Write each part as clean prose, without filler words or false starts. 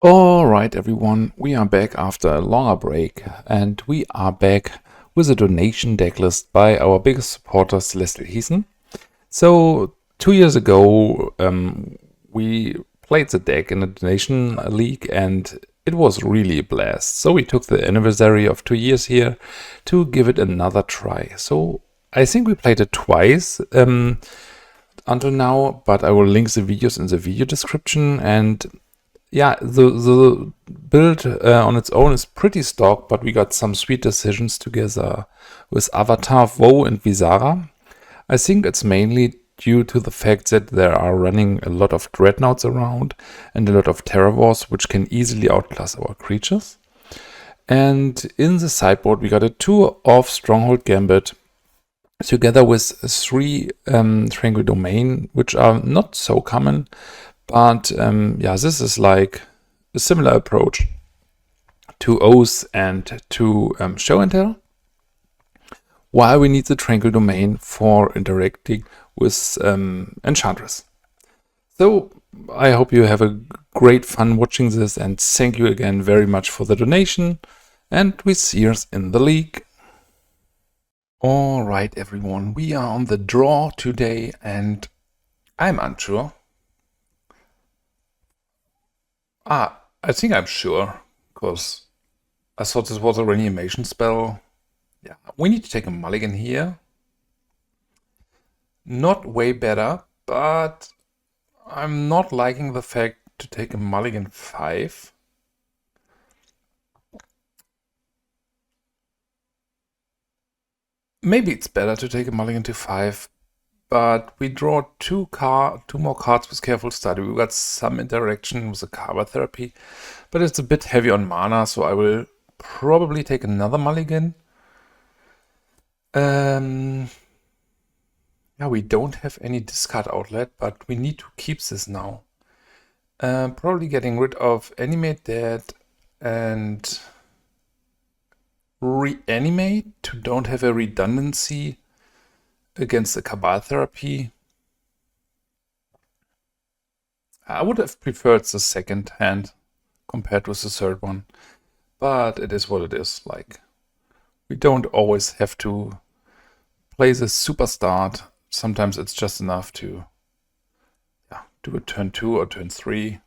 Alright everyone, we are back after a longer break and we are back with a donation decklist by our biggest supporter CelestialHeathen. So 2 years ago we played the deck in a donation league and it was really a blast. So we took the anniversary of 2 years here to give it another try. So I think we played it twice until now, but I will link the videos in the video description. And yeah, the build on its own is pretty stock, but we got some sweet decisions together with Avatar of Woe and Visara. I think it's mainly due to the fact that there are running a lot of dreadnoughts around and a lot of terror which can easily outclass our creatures. And in the sideboard we got a 2 of Stronghold Gambit together with 3 Tranquil Domain, which are not so common. But yeah, this is like a similar approach to Oath and to Show and Tell. While we need the Tranquil Domain for interacting with Enchantress. So I hope you have a great fun watching this, and thank you again very much for the donation. And we see you in the league. Alright everyone, we are on the draw today and I'm unsure. I think I'm sure, because I thought this was a reanimation spell. Yeah, we need to take a mulligan here. Not way better, but I'm not liking the fact to take a mulligan 5. Maybe it's better to take a mulligan to 5, but we draw two more cards with Careful Study. We got some interaction with the Cabal Therapy, but it's a bit heavy on mana, so I will probably take another mulligan. Yeah, we don't have any discard outlet, but we need to keep this now. Probably getting rid of Animate Dead and Reanimate to don't have a redundancy against the Cabal Therapy. I would have preferred the second hand compared with the third one, but it is what it is. Like, we don't always have to play the super start. Sometimes it's just enough to do a turn 2 or turn 3.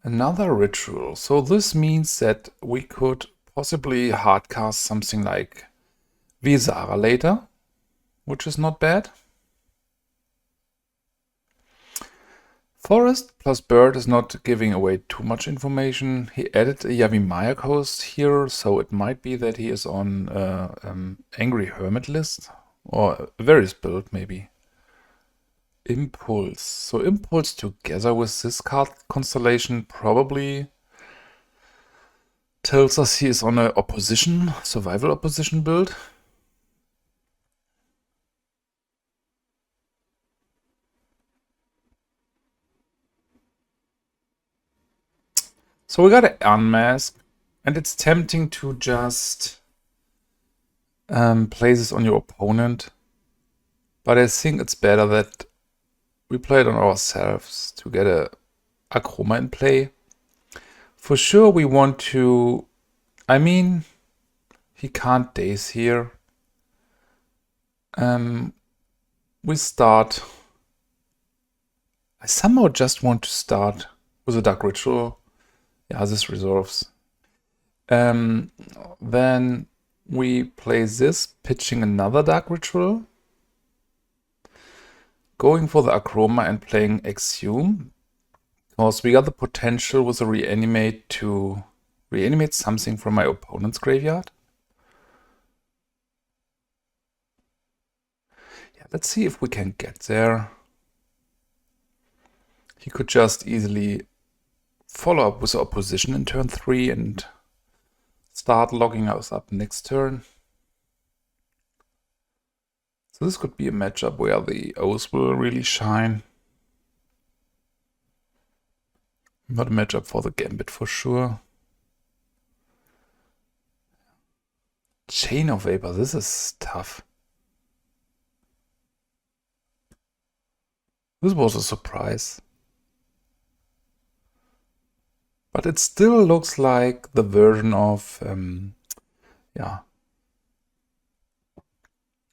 Another ritual. So this means that we could possibly hardcast something like Visara later, which is not bad. Forest plus bird is not giving away too much information. He added a Yavimaya coast here, so it might be that he is on Angry Hermit list, or various build maybe. Impulse. So Impulse together with this card constellation probably tells us he is on a opposition, survival opposition build. So we got an Unmask, and it's tempting to just play this on your opponent. But I think it's better that we play it on ourselves to get a Akroma in play. For sure we want to... I mean, he can't daze here. We start... I somehow just want to start with a Dark Ritual. Yeah, this resolves. Then we play this, pitching another Dark Ritual. Going for the Akroma and playing Exhume. Because we got the potential with a Reanimate to reanimate something from my opponent's graveyard. Yeah, let's see if we can get there. He could just easily follow up with the opposition in turn 3 and start logging us up next turn. So this could be a matchup where the Oath will really shine. Not a matchup for the Gambit for sure. Chain of Vapor, this is tough. This was a surprise. But it still looks like the version of,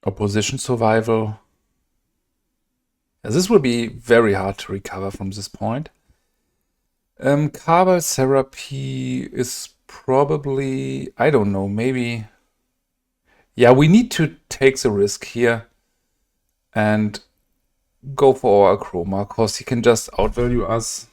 opposition survival. Yeah, this will be very hard to recover from this point. Cabal Therapy is probably, I don't know, maybe... Yeah, we need to take the risk here and go for our Akroma, because he can just outvalue us.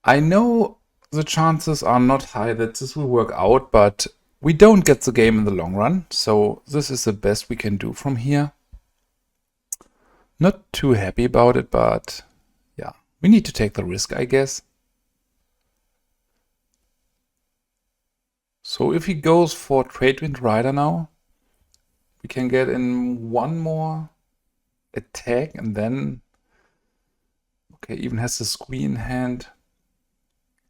I know the chances are not high that this will work out, but we don't get the game in the long run, so this is the best we can do from here. Not too happy about it, but yeah, we need to take the risk, I guess. So if he goes for Tradewind Rider now, we can get in one more attack and then... Okay, even has the squee in hand.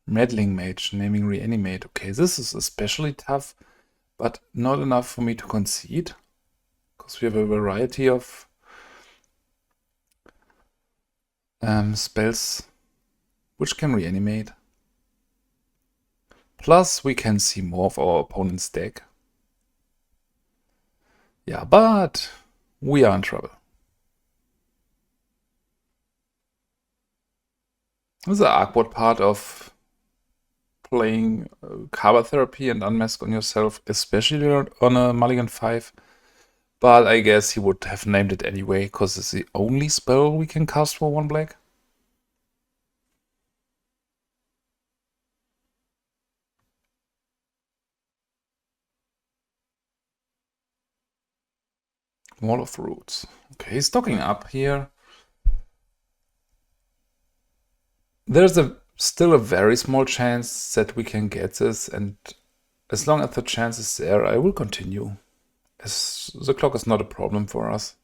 Meddling Mage, naming Reanimate. Okay, this is especially tough, but not enough for me to concede, because we have a variety of spells which can reanimate. Plus, we can see more of our opponent's deck. Yeah, but we are in trouble. This is the awkward part of playing Cabal Therapy and Unmask on yourself, especially on a Mulligan 5. But I guess he would have named it anyway, because it's the only spell we can cast for 1 black. Wall of Roots. Okay, he's stocking up here. There's still a very small chance that we can get this, and as long as the chance is there, I will continue, as the clock is not a problem for us.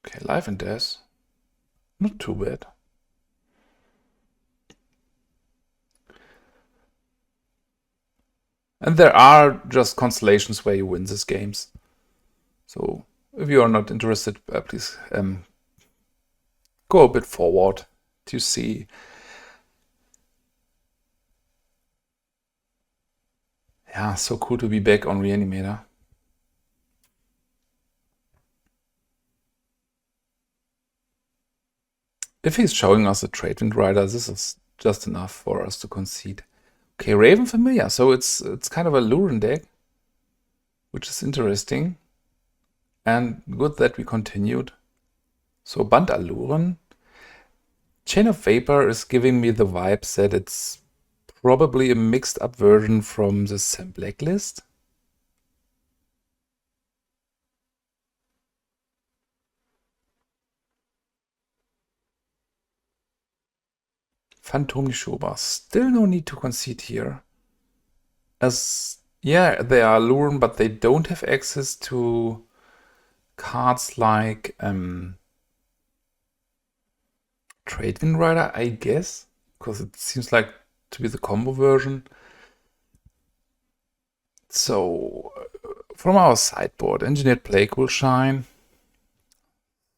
Okay, life and death. Not too bad. And there are just constellations where you win these games. So if you are not interested, please go a bit forward to see. Yeah, so cool to be back on Reanimator. If he's showing us a Tradewind Rider, this is just enough for us to concede. Okay, Raven Familiar, so it's kind of a Luren deck, which is interesting. And good that we continued. So Band Aluren. Chain of Vapor is giving me the vibes that it's probably a mixed up version from the Sam Blacklist. Phantom Nishoba. Still no need to concede here. As, yeah, they are Luren, but they don't have access to cards like Tradewind Rider, I guess, because it seems like to be the combo version. So, from our sideboard, Engineered Plague will shine.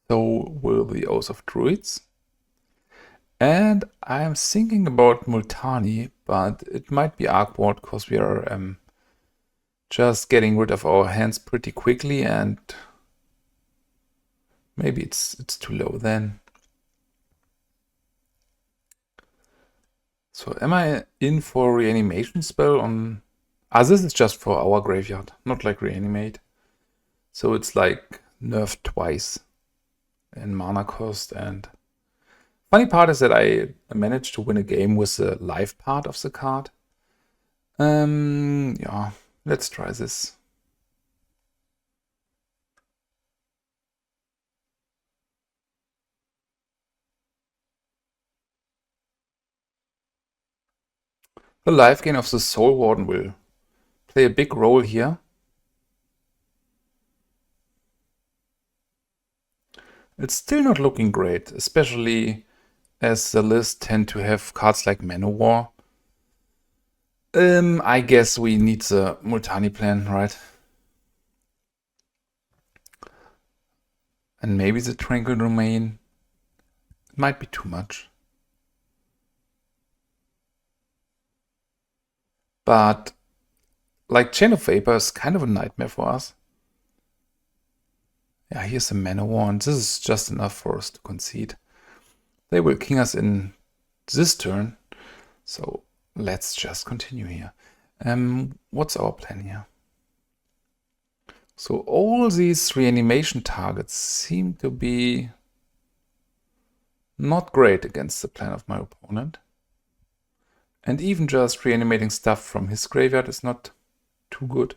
So will the Oath of Druids. And I'm thinking about Multani, but it might be awkward because we are just getting rid of our hands pretty quickly, and maybe it's too low then. So am I in for reanimation spell on... Ah, this is just for our graveyard, not like Reanimate. So it's like nerfed twice in mana cost. And funny part is that I managed to win a game with the life part of the card. Yeah, let's try this. The life gain of the Soul Warden will play a big role here. It's still not looking great, especially as the list tend to have cards like Manowar. I guess we need the Multani plan, right? And maybe the Tranquil Domain. It might be too much. But like Chain of Vapor is kind of a nightmare for us. Yeah, here's a Mana Wand. This is just enough for us to concede. They will king us in this turn. So let's just continue here. What's our plan here? So all these reanimation targets seem to be not great against the plan of my opponent. And even just reanimating stuff from his graveyard is not too good.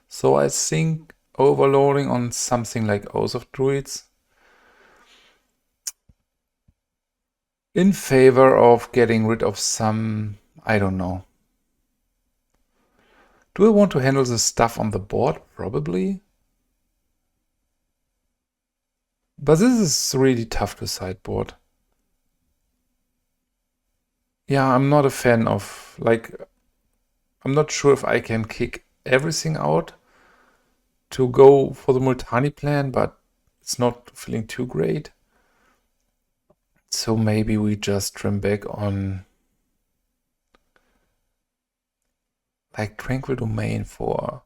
So I think overloading on something like Oath of Druids in favor of getting rid of some, I don't know. Do I want to handle the stuff on the board? Probably. But this is really tough to sideboard. Yeah, I'm not a fan of, like, I'm not sure if I can kick everything out to go for the Multani plan, but it's not feeling too great. So maybe we just trim back on like Tranquil Domain for...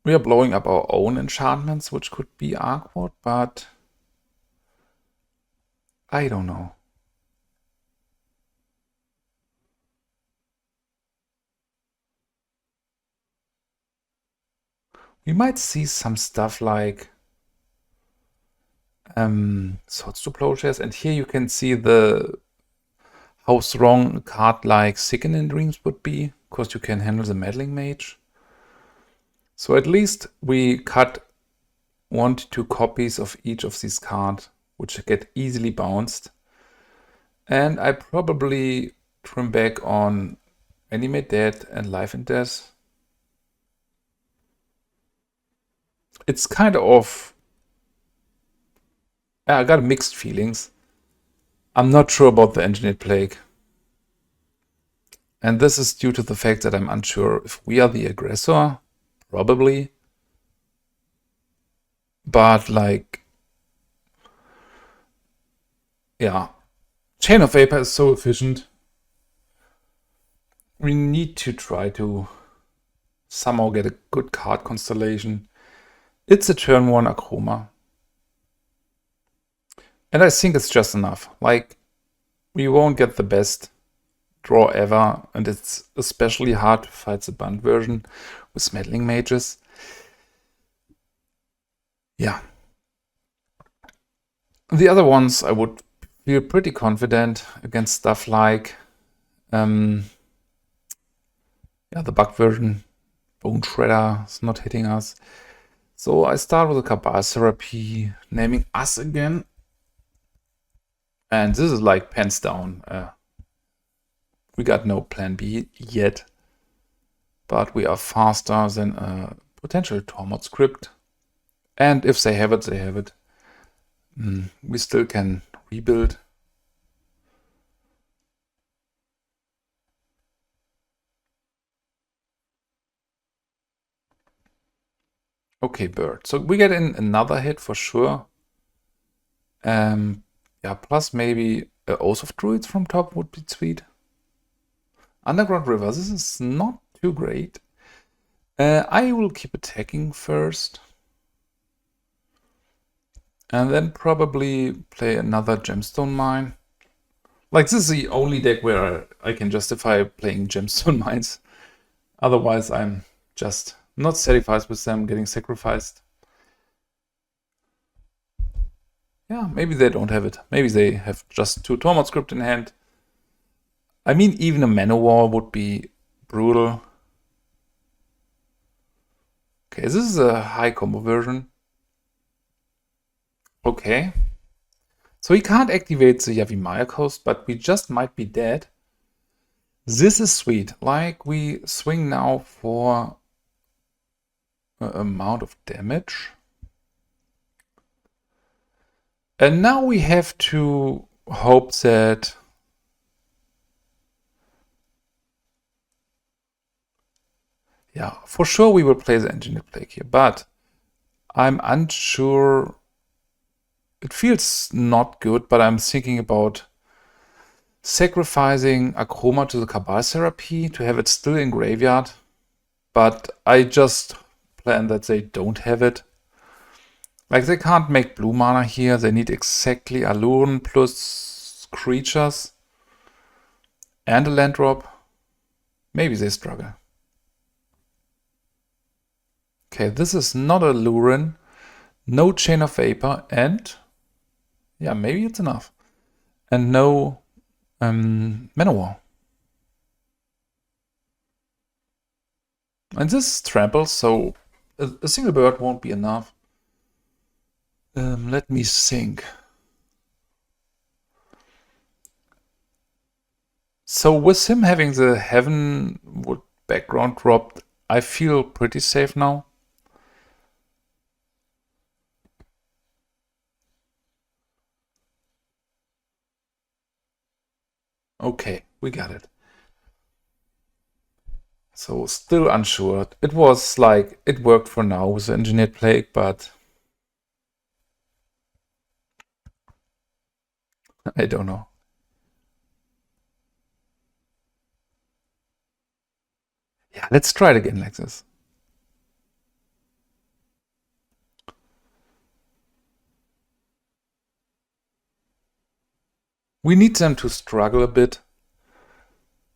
We are blowing up our own enchantments, which could be awkward, but I don't know. We might see some stuff like Swords to Plowshares, and here you can see how strong a card like Sickening Dreams would be, because you can handle the Meddling Mage. So at least we cut 1 to 2 copies of each of these cards, which get easily bounced. And I probably trim back on Animate Dead and Life and Death. It's kind of... I got mixed feelings. I'm not sure about the Engineered Plague. And this is due to the fact that I'm unsure if we are the aggressor. Probably. But like... Yeah. Chain of Vapor is so efficient. We need to try to somehow get a good card constellation. It's a turn 1 Akroma. And I think it's just enough. Like, we won't get the best draw ever, and it's especially hard to fight the Bund version with Meddling Mages. Yeah. The other ones I would feel pretty confident against stuff like the Bug version. Bone Shredder is not hitting us. So I start with a Cabal Therapy, naming us again. And this is like pens down. We got no plan B yet. But we are faster than a potential Tormod script. And if they have it, they have it. We still can rebuild. Okay, Bird. So we get in another hit for sure. Yeah, plus maybe a Oath of Druids from top would be sweet. Underground River. This is not too great. I will keep attacking first. And then probably play another Gemstone Mine. Like, this is the only deck where I can justify playing Gemstone Mines. Otherwise, I'm just not satisfied with them getting sacrificed. Yeah, maybe they don't have it. Maybe they have just 2 Tormod script in hand. I mean, even a Mana War would be brutal. Okay, this is a high combo version. Okay. So we can't activate the Yavimaya Coast, but we just might be dead. This is sweet. Like, we swing now for an amount of damage. And now we have to hope that... Yeah, for sure we will play the Engineered Plague here, but I'm unsure. It feels not good, but I'm thinking about sacrificing Akroma to the Cabal Therapy to have it still in graveyard. But I just plan that they don't have it. Like, they can't make blue mana here. They need exactly Alluren plus creatures and a land drop. Maybe they struggle. Okay, this is not Alluren. No Chain of Vapor and... yeah, maybe it's enough. And no Manowar. And this tramples, so a single bird won't be enough. Let me think. So with him having the Heavenwood background dropped, I feel pretty safe now. Okay, we got it. So still unsure. It was like, it worked for now with the Engineered Plague, but I don't know. Yeah, let's try it again like this. We need them to struggle a bit,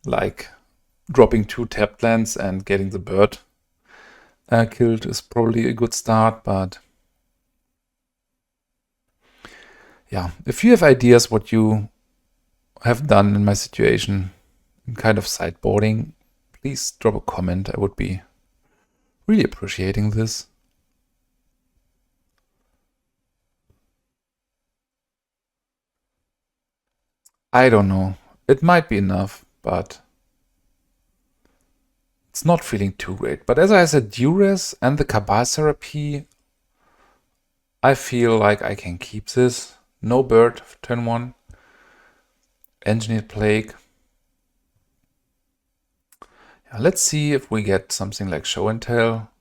like dropping 2 tapped lands and getting the bird killed is probably a good start, but yeah, if you have ideas what you have done in my situation in kind of sideboarding, please drop a comment. I would be really appreciating this. I don't know. It might be enough, but it's not feeling too great. But as I said, Duress and the Cabal Therapy, I feel like I can keep this. No bird, turn 1. Engineered Plague. Yeah, let's see if we get something like Show and Tell.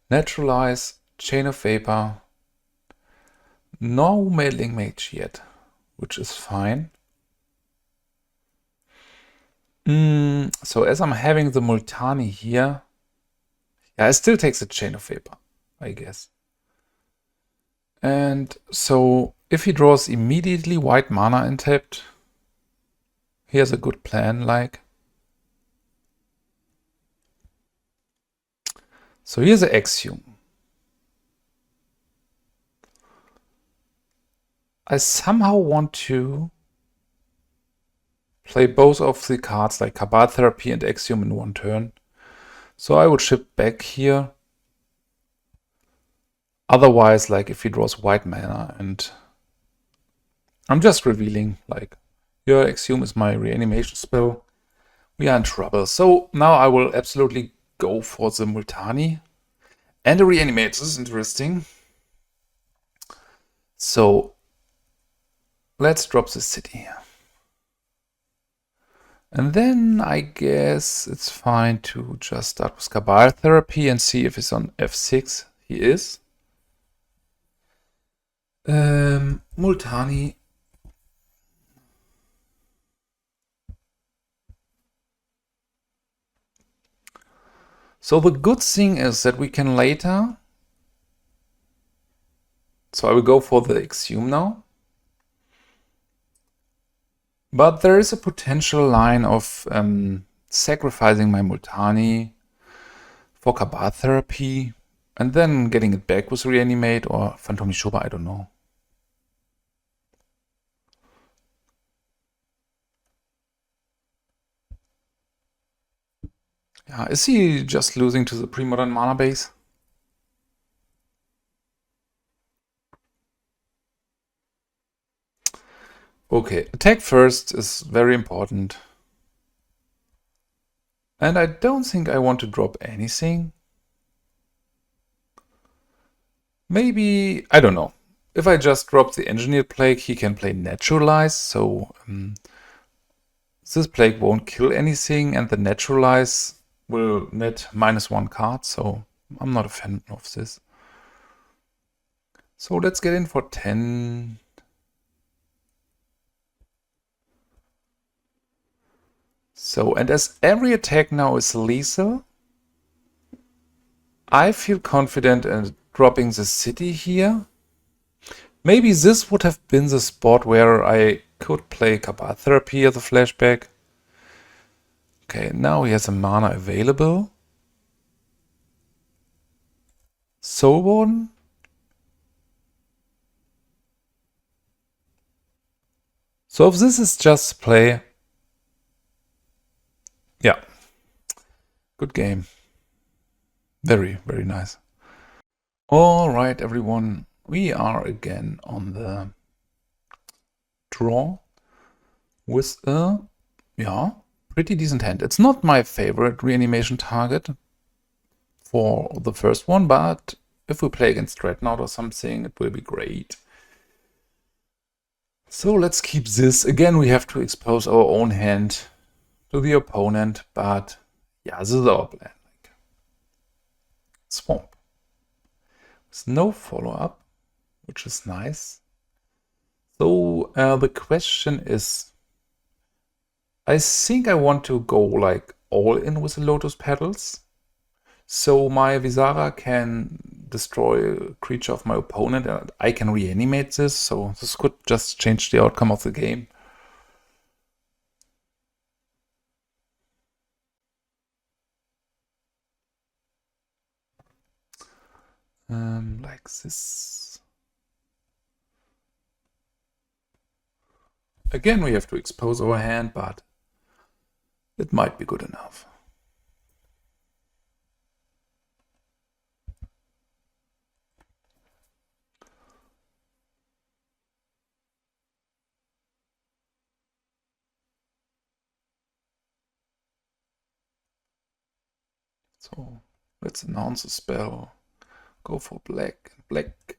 Naturalize, Chain of Vapor. No Meddling Mage yet, which is fine. So as I'm having the Multani here, yeah, it still takes a Chain of Vapor, I guess. And so if he draws immediately white mana untapped, here's a good plan, like. So here's an Exhume. I somehow want to play both of the cards like Cabal Therapy and Exhume in one turn. So I would ship back here. Otherwise, like if he draws white mana and I'm just revealing like, your Exhume is my reanimation spell, we are in trouble. So now I will absolutely go for the Multani and the Reanimate. This is interesting. So let's drop the city here. And then I guess it's fine to just start with Cabal Therapy and see if he's on F6. He is. Multani. So the good thing is that we can later... So I will go for the Exhume now. But there is a potential line of sacrificing my Multani for Cabal Therapy and then getting it back with Reanimate or Phantom Nishoba, I don't know. Yeah, is he just losing to the pre-modern mana base? Okay, attack first is very important. And I don't think I want to drop anything. Maybe, I don't know. If I just drop the Engineered Plague, he can play Naturalize, so This plague won't kill anything, and the naturalize will net -1 card, so I'm not a fan of this. So let's get in for 10. So, and as every attack now is lethal, I feel confident in dropping the city here. Maybe this would have been the spot where I could play Cabal Therapy as a flashback. Okay, now he has a mana available. Soulborn. So if this is just play, yeah, good game. Very, very nice. All right, everyone, we are again on the draw with a, yeah, pretty decent hand. It's not my favorite reanimation target for the first one, but if we play against Dreadnought or something, it will be great. So let's keep this. Again, we have to expose our own hand to the opponent, but yeah, this is our plan. Swamp. With no follow-up, which is nice. So the question is, I think I want to go like all in with the Lotus Petals. So my Visara can destroy a creature of my opponent and I can reanimate this. So this could just change the outcome of the game. Like this. Again, we have to expose our hand, but it might be good enough. So let's announce a spell. Go for black. Black.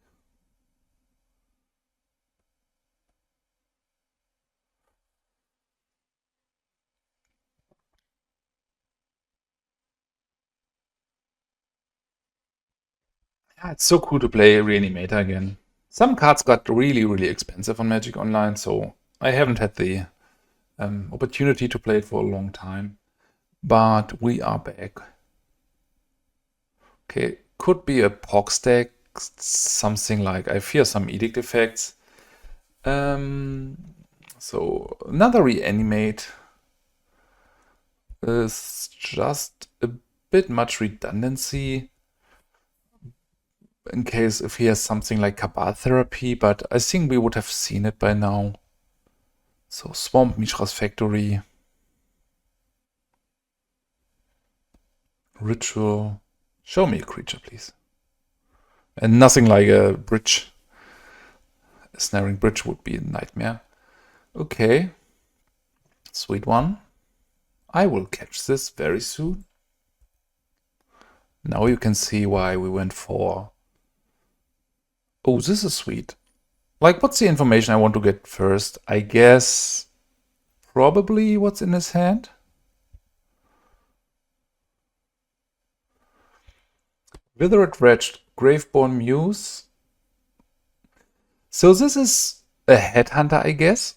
Yeah, it's so cool to play Reanimator again. Some cards got really, really expensive on Magic Online, so I haven't had the opportunity to play it for a long time. But we are back. Okay, could be a Pox deck, something like, I fear some Edict effects. So another Reanimate is just a bit much redundancy in case if he has something like Cabal Therapy, but I think we would have seen it by now. So Swamp, Mishra's Factory, Ritual. Show me a creature, please. And nothing like a bridge. A snaring bridge would be a nightmare. Okay. Sweet one. I will catch this very soon. Now you can see why we went for... Oh, this is sweet. Like, what's the information I want to get first? I guess probably what's in his hand. Withered Wretched, Graveborn Muse. So this is a headhunter, I guess.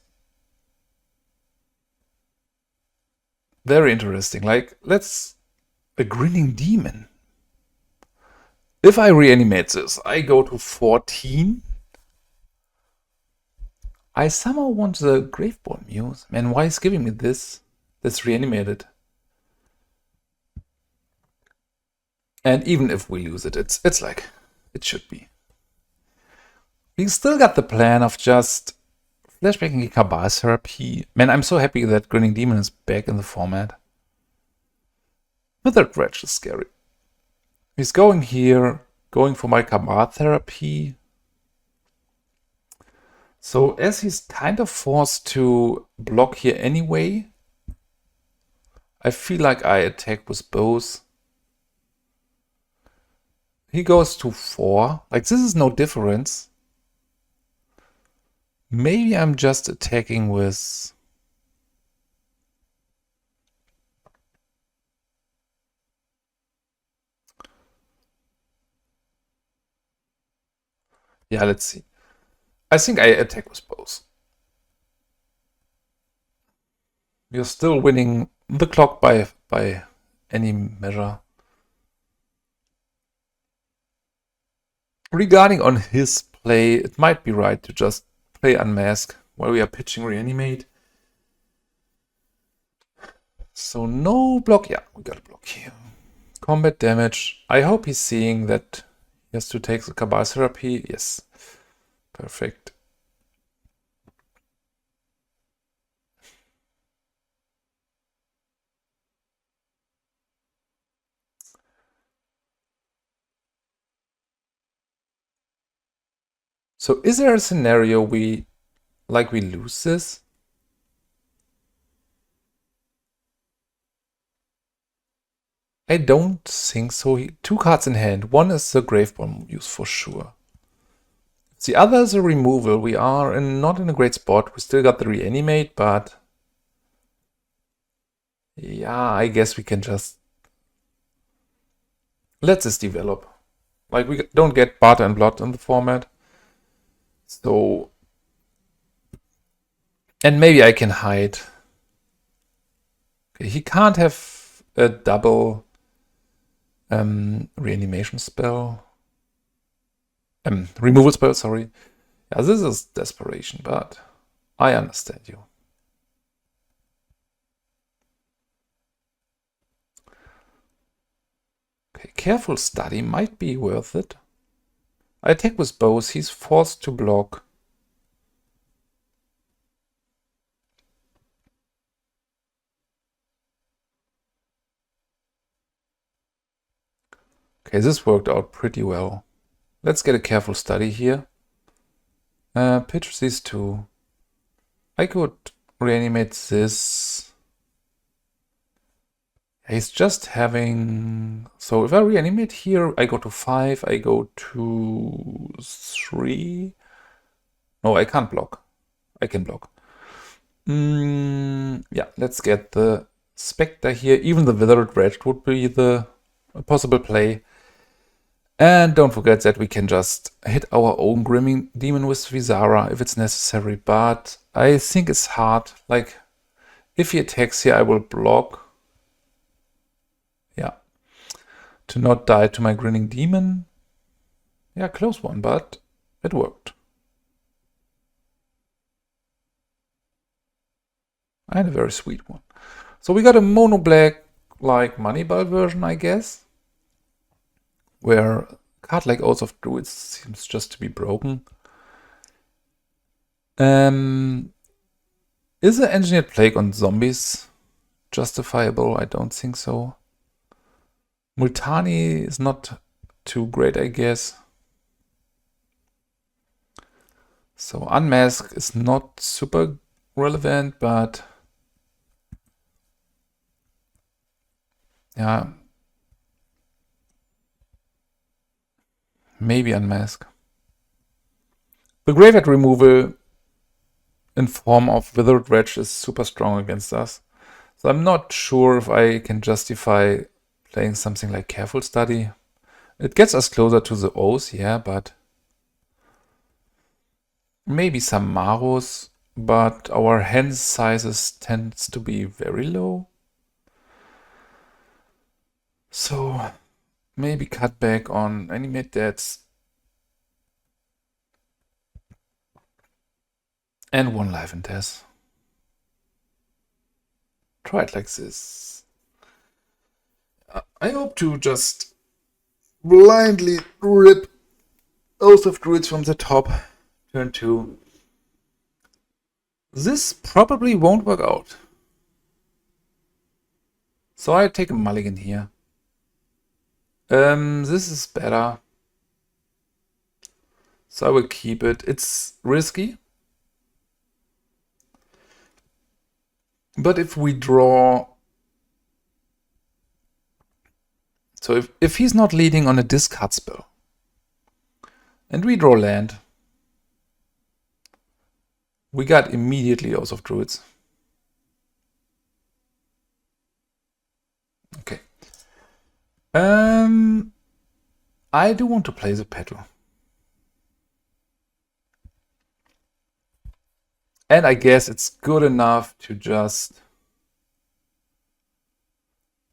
Very interesting. Like, let's... A Grinning Demon. If I reanimate this, I go to 14. I somehow want the Graveborn Muse. Man, why is giving me this? That's reanimated. And even if we lose it, it's like it should be. We still got the plan of just flashbacking Cabal Therapy. Man, I'm so happy that Grinning Demon is back in the format. Withered Wretch is scary. He's going here, going for my Cabal Therapy. So as he's kind of forced to block here anyway, I feel like I attack with both. He goes to 4. Like, this is no difference. Maybe I'm just attacking with... Yeah, let's see. I think I attack with both. You're still winning the clock by any measure. Regarding on his play, it might be right to just play Unmask while we are pitching Reanimate. So no block. Yeah, we got a block here. Combat damage. I hope he's seeing that he has to take the Cabal Therapy. Yes. Perfect. So is there a scenario we lose this? I don't think so. Two cards in hand. One is the Grave Bomb use for sure. The other is a removal. We are not in a great spot. We still got the Reanimate, but yeah, I guess we can just let this develop. Like, we don't get Barter and Blood in the format. So, and maybe I can hide. Okay, he can't have a double reanimation spell. Removal spell, sorry. Yeah, this is desperation, but I understand you. Okay, careful study might be worth it. I attack with both. He's forced to block. Okay, this worked out pretty well. Let's get a careful study here. Pitch these two. I could reanimate this. He's just having... So if I reanimate here, I go to 5, I go to 3. No, I can't block. I can block. Yeah, let's get the Spectre here. Even the Withered Wretch would be a possible play. And don't forget that we can just hit our own Grimming Demon with Visara if it's necessary. But I think it's hard. Like, if he attacks here, I will block. Yeah. To not die to my Grinning Demon. Yeah, close one, but it worked. And a very sweet one. So we got a mono black like Moneyball version, I guess. Where a card like Oath of Druids seems just to be broken. Is the Engineered Plague on zombies justifiable? I don't think so. Multani is not too great, I guess. So Unmask is not super relevant, but yeah, maybe Unmask. The Graveyard removal in form of Withered Wretch is super strong against us. So I'm not sure if I can justify playing something like Careful Study. It gets us closer to the O's, yeah, but maybe some Maros, but our hand sizes tends to be very low. So maybe cut back on Animate Dead. And one life and death. Try it like this. I hope to just blindly rip Oath of Druids from the top. Turn 2. This probably won't work out. So I take a mulligan here. This is better. So I will keep it. It's risky. But if we draw... So if he's not leading on a discard spell, and we draw land, we got immediately Oath of Druids. Okay. I do want to play the Petal. And I guess it's good enough to just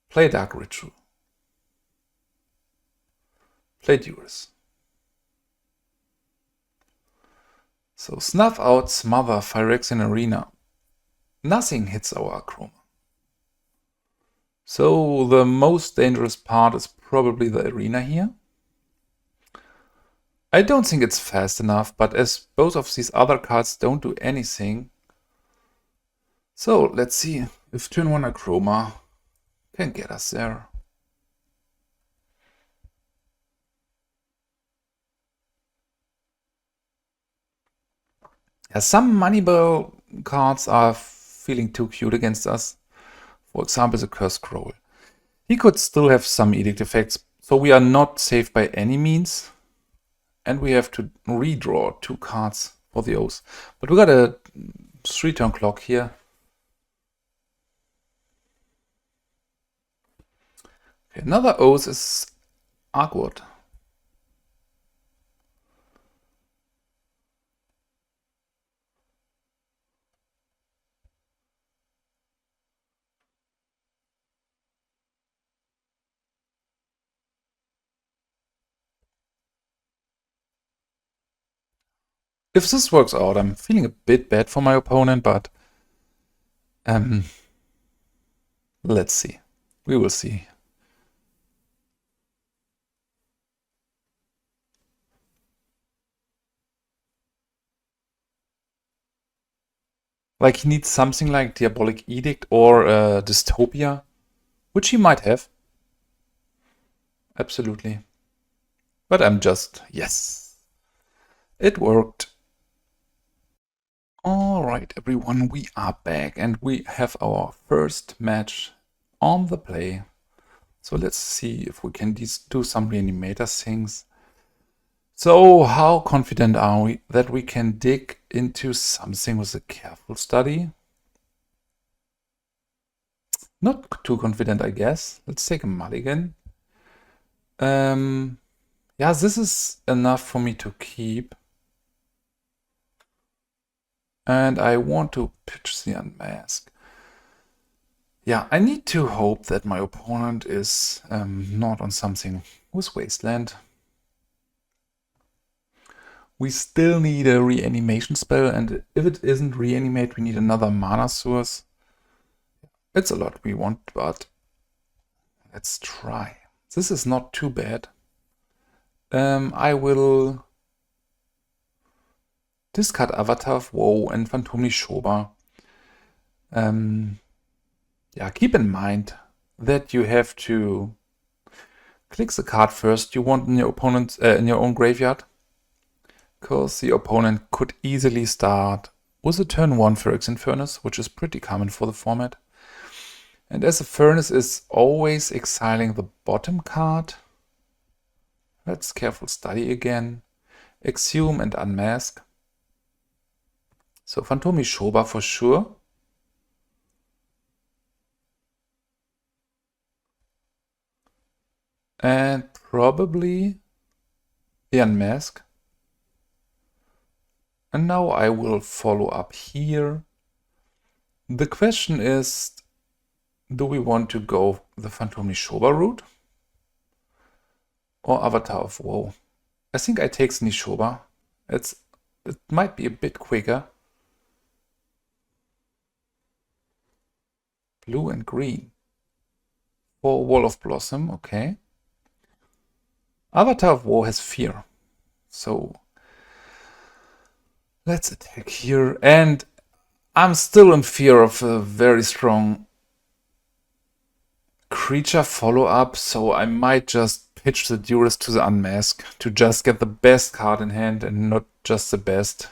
play Dark Ritual. Play Duress. So Snuff out, Smother, Phyrexian Arena. Nothing hits our Akroma. So the most dangerous part is probably the arena here. I don't think it's fast enough, but as both of these other cards don't do anything. So let's see if turn 1 Akroma can get us there. Yeah, some Moneyball cards are feeling too cute against us. For example, the Curse Scroll. He could still have some edict effects, so we are not safe by any means. And we have to redraw 2 cards for the Oath. But we got a 3-turn clock here. Okay, another Oath is Arkwood. If this works out, I'm feeling a bit bad for my opponent, but let's see. We will see. Like he needs something like Diabolic Edict or Dystopia, which he might have. Absolutely. But I'm just, yes. It worked. Alright everyone, we are back and we have our first match on the play. So let's see if we can do some Reanimator things. So how confident are we that we can dig into something with a careful study? Not too confident, I guess. Let's take a mulligan. Yeah, this is enough for me to keep. And I want to pitch the Unmask. Yeah, I need to hope that my opponent is not on something with Wasteland. We still need a reanimation spell, and if it isn't Reanimate, we need another mana source. It's a lot we want, but let's try. This is not too bad. I will discard Avatar of Woe and Phantom Nishoba. Yeah, keep in mind that you have to click the card first you want in your opponent's in your own graveyard, because the opponent could easily start with a turn 1 Phyrexian Furnace, which is pretty common for the format. And as a Furnace is always exiling the bottom card, let's careful study again. Exhume and Unmask. So Phantom Nishoba for sure. And probably the Unmask. And now I will follow up here. The question is, do we want to go the Phantom Nishoba route or Avatar of Woe? I think I take Nishoba. It might be a bit quicker. Blue and green. For Wall of Blossom, okay. Avatar of Woe has fear. So let's attack here. And I'm still in fear of a very strong creature follow-up, so I might just pitch the Duress to the Unmask to just get the best card in hand and not just the best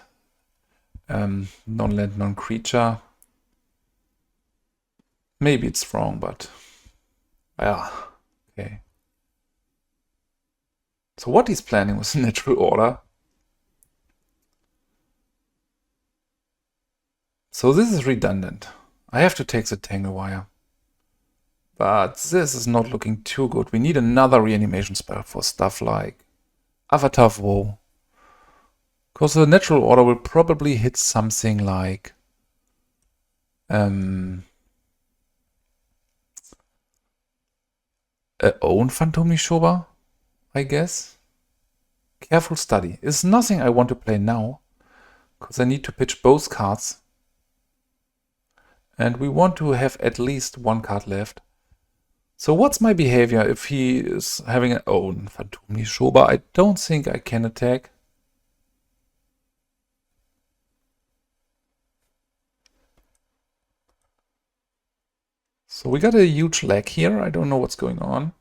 non-land, non-creature. Maybe it's wrong, but yeah, okay. So what he's planning was Natural Order. So this is redundant. I have to take the Tangle Wire. But this is not looking too good. We need another reanimation spell for stuff like Avatar of Woe. Because the Natural Order will probably hit something like own Phantom Nishoba, I guess. Careful Study is nothing I want to play now, because I need to pitch both cards. And we want to have at least one card left. So what's my behavior if he is having an own Phantom Nishoba? I don't think I can attack. So we got a huge lag here. I don't know what's going on.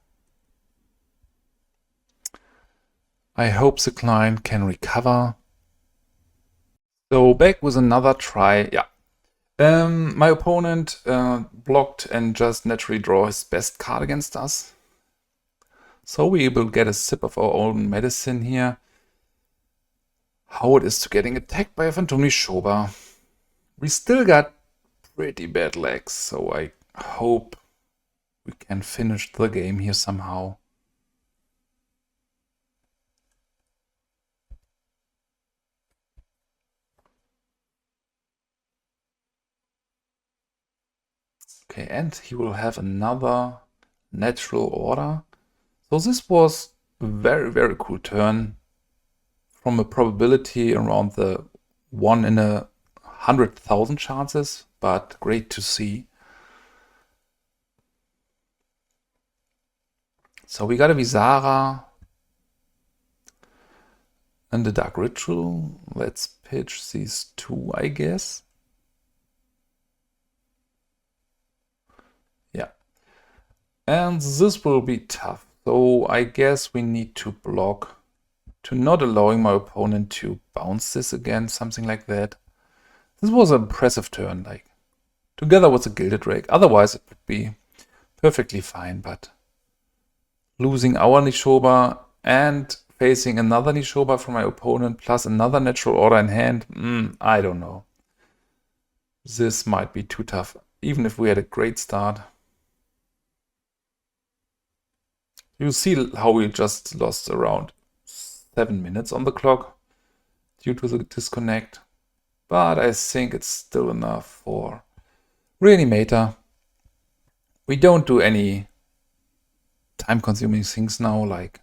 I hope the client can recover. So back with another try. Yeah. My opponent blocked and just naturally draw his best card against us. So we will get a sip of our own medicine here. How it is to getting attacked by a Phantom Nishoba. We still got pretty bad legs, so I hope we can finish the game here somehow. Okay, and he will have another natural order. So this was a very, very cool turn from a probability around the 1 in 100,000 chances, but great to see. So we got a Visara and a Dark Ritual. Let's pitch these two, I guess. Yeah. And this will be tough. So I guess we need to block to not allowing my opponent to bounce this again, something like that. This was an impressive turn, like together with the Gilded Drake. Otherwise it would be perfectly fine, but losing our Nishoba and facing another Nishoba from my opponent plus another natural order in hand, I don't know. This might be too tough, even if we had a great start. You see how we just lost around 7 minutes on the clock due to the disconnect. But I think it's still enough for Reanimator. We don't do any time-consuming things now, like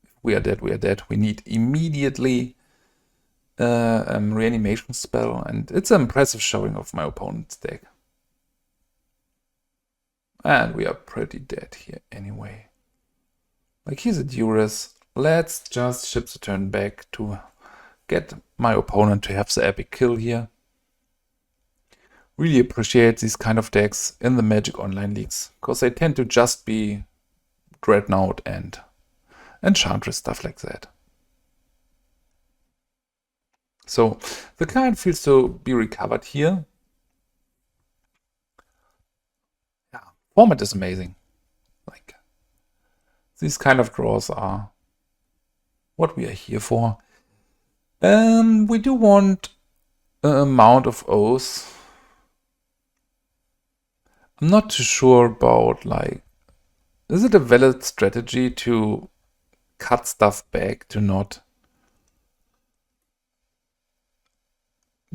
if we are dead, we are dead. We need immediately a reanimation spell, and it's an impressive showing of my opponent's deck. And we are pretty dead here anyway. Like, here's a Duress. Let's just ship the turn back to get my opponent to have the epic kill here. Really appreciate these kind of decks in the Magic Online leagues, because they tend to just be Dreadnought and Enchantress, stuff like that. So the client feels to be recovered here. Yeah, format is amazing. Like, these kind of draws are what we are here for. We do want an amount of Oaths. I'm not too sure about, like, is it a valid strategy to cut stuff back to not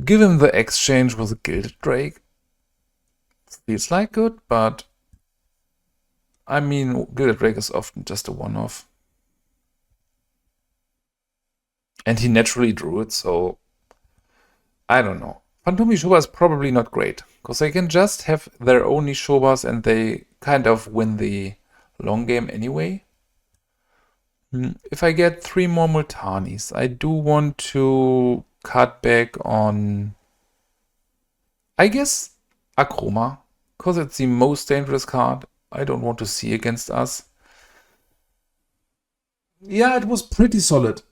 give him the exchange with a Gilded Drake? Feels like good, but I mean, Gilded Drake is often just a one-off. And he naturally drew it, so I don't know. Phantom Nishoba is probably not great, because they can just have their own Nishobas and they kind of win the long game anyway. If I get 3 more Multanis, I do want to cut back on, I guess, Akroma, because it's the most dangerous card I don't want to see against us. Yeah, it was pretty solid.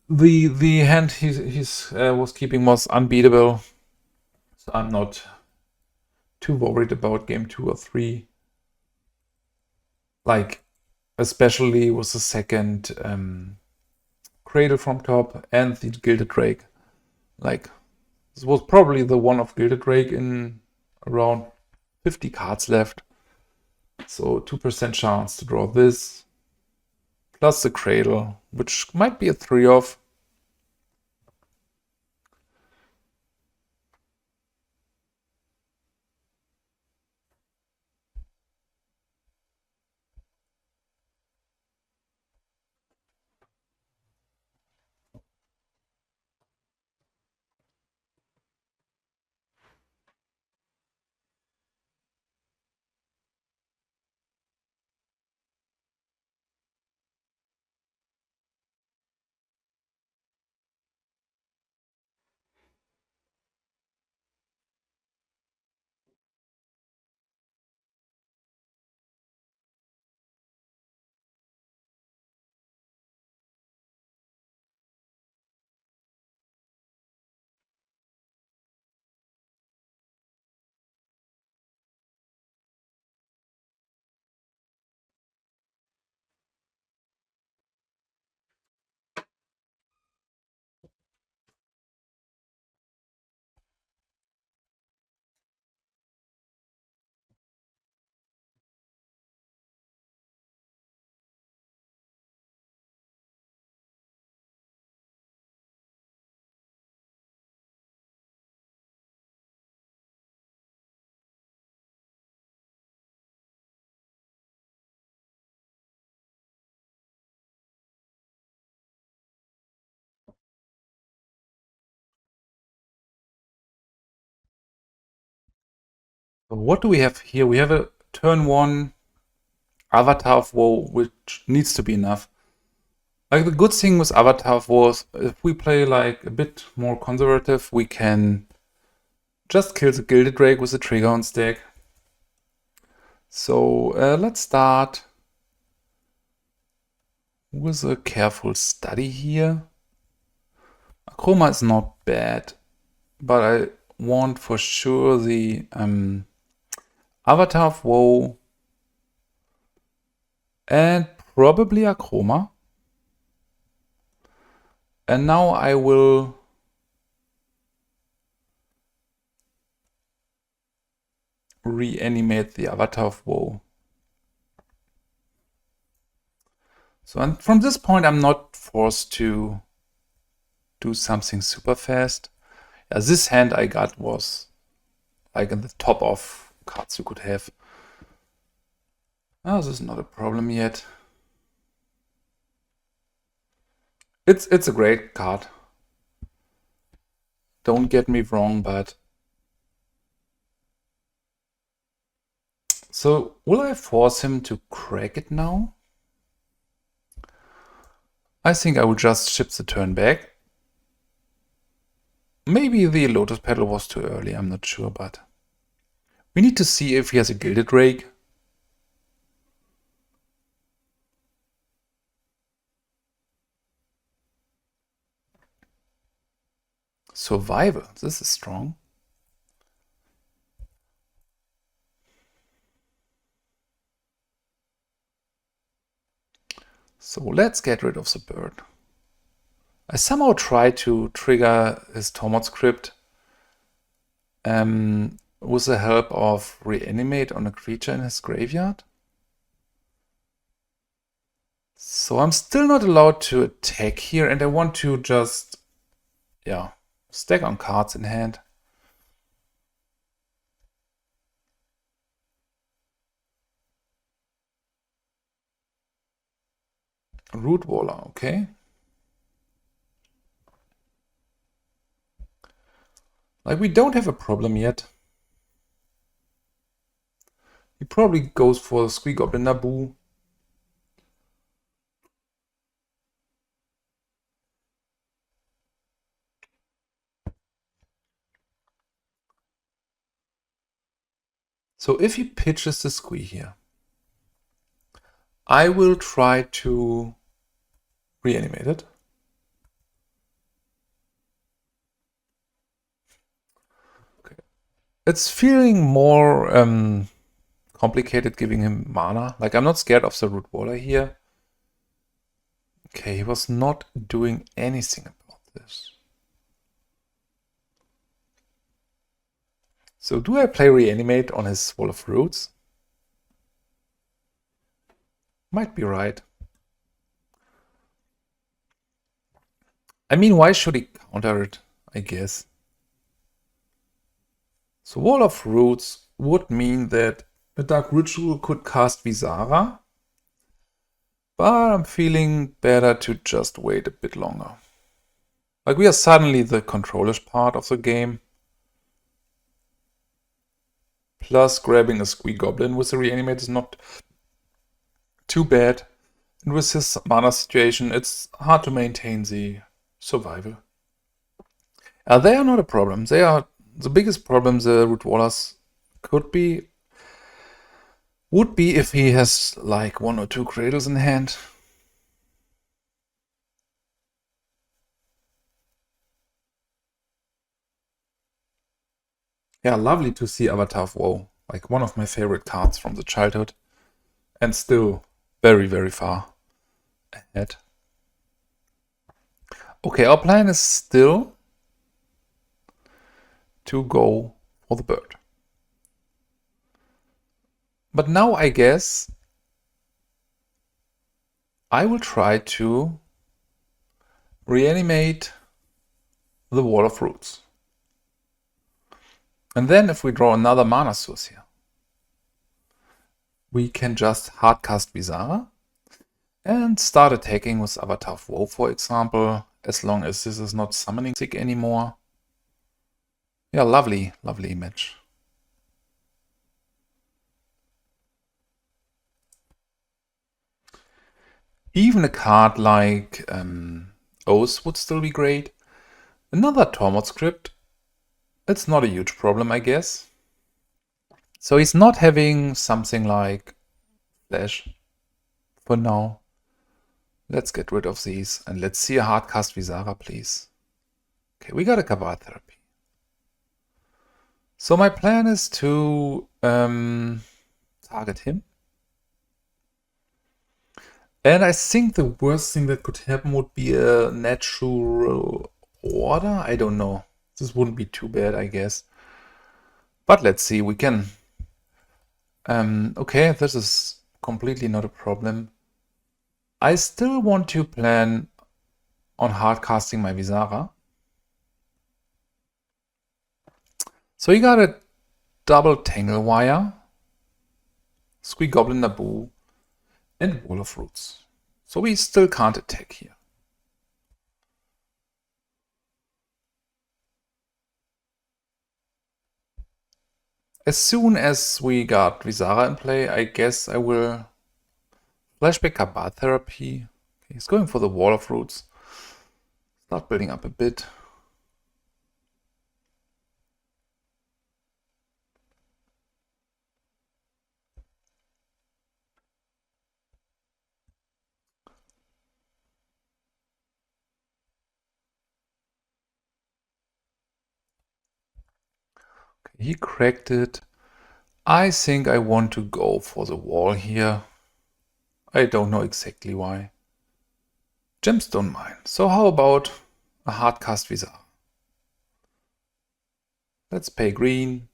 The hand he was keeping was unbeatable, so I'm not too worried about game 2 or 3. Like, especially with the second Cradle from top and the Gilded Drake. Like, this was probably the one of Gilded Drake in around 50 cards left. So 2% chance to draw this. Plus the Cradle, which might be a 3-off. So what do we have here? We have a turn 1 Avatar of Woe, which needs to be enough. Like, the good thing with Avatar of Woe is if we play like a bit more conservative, we can just kill the Gilded Drake with a trigger on stack. So let's start with a careful study here. Akroma is not bad, but I want for sure the Avatar of Woe and probably Akroma. And now I will reanimate the Avatar of Woe. So and from this point, I'm not forced to do something super fast. Yeah, this hand I got was like in the top of cards you could have. Oh, this is not a problem yet. It's a great card. Don't get me wrong, but so will I force him to crack it now? I think I will just ship the turn back. Maybe the Lotus Petal was too early, I'm not sure, but we need to see if he has a Gilded Drake. Survival, this is strong. So let's get rid of the bird. I somehow tried to trigger his Tormod script with the help of Reanimate on a creature in his graveyard. So I'm still not allowed to attack here, and I want to just, yeah, stack on cards in hand. Root Waller, okay. Like, we don't have a problem yet. He probably goes for the Squee Goblin Naboo. So if he pitches the Squee here, I will try to reanimate it. Okay. It's feeling more complicated giving him mana. Like, I'm not scared of the Root Waller here. Okay, he was not doing anything about this. So do I play Reanimate on his Wall of Roots? Might be right. I mean, why should he counter it, I guess? So Wall of Roots would mean that a Dark Ritual could cast Visara, but I'm feeling better to just wait a bit longer. Like, we are suddenly the controlish part of the game. Plus, grabbing a Squee Goblin with the Reanimate is not too bad. And with his mana situation, it's hard to maintain the survival. They are not a problem. They are the biggest problem the Root Wallers would be if he has like 1 or 2 Cradles in hand. Yeah, lovely to see Avatar of Woe. Like, one of my favorite cards from the childhood. And still very, very far ahead. Okay, our plan is still to go for the bird. But now I guess I will try to reanimate the Wall of Roots. And then if we draw another mana source here, we can just hardcast Visara and start attacking with Avatar of Woe, for example, as long as this is not summoning sick anymore. Yeah, lovely, lovely image. Even a card like Oath would still be great. Another Tormod script. It's not a huge problem, I guess. So he's not having something like Flash for now. Let's get rid of these and let's see a hardcast Visara, please. Okay, we got a Cabal Therapy. So my plan is to target him. And I think the worst thing that could happen would be a natural order. I don't know. This wouldn't be too bad, I guess. But let's see, we can... okay, this is completely not a problem. I still want to plan on hardcasting my Visara. So you got a double Tangle Wire, Squee Goblin Naboo, and Wall of Roots. So we still can't attack here. As soon as we got Visara in play, I guess I will flashback Cabal Therapy. Okay, he's going for the Wall of Roots. Start building up a bit. He cracked it. I think I want to go for the wall here. I don't know exactly why. Gemstone Mine. So how about a hardcast Visara? Let's pay green.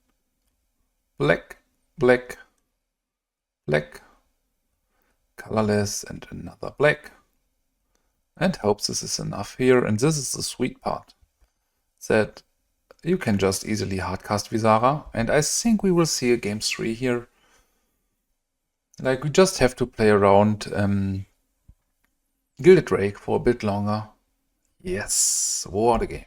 Black, black, black. Colorless and another black. And hope this is enough here. And this is the sweet part. That you can just easily hardcast Visara, and I think we will see a game 3 here. Like, we just have to play around Gilded Drake for a bit longer. Yes, what a game.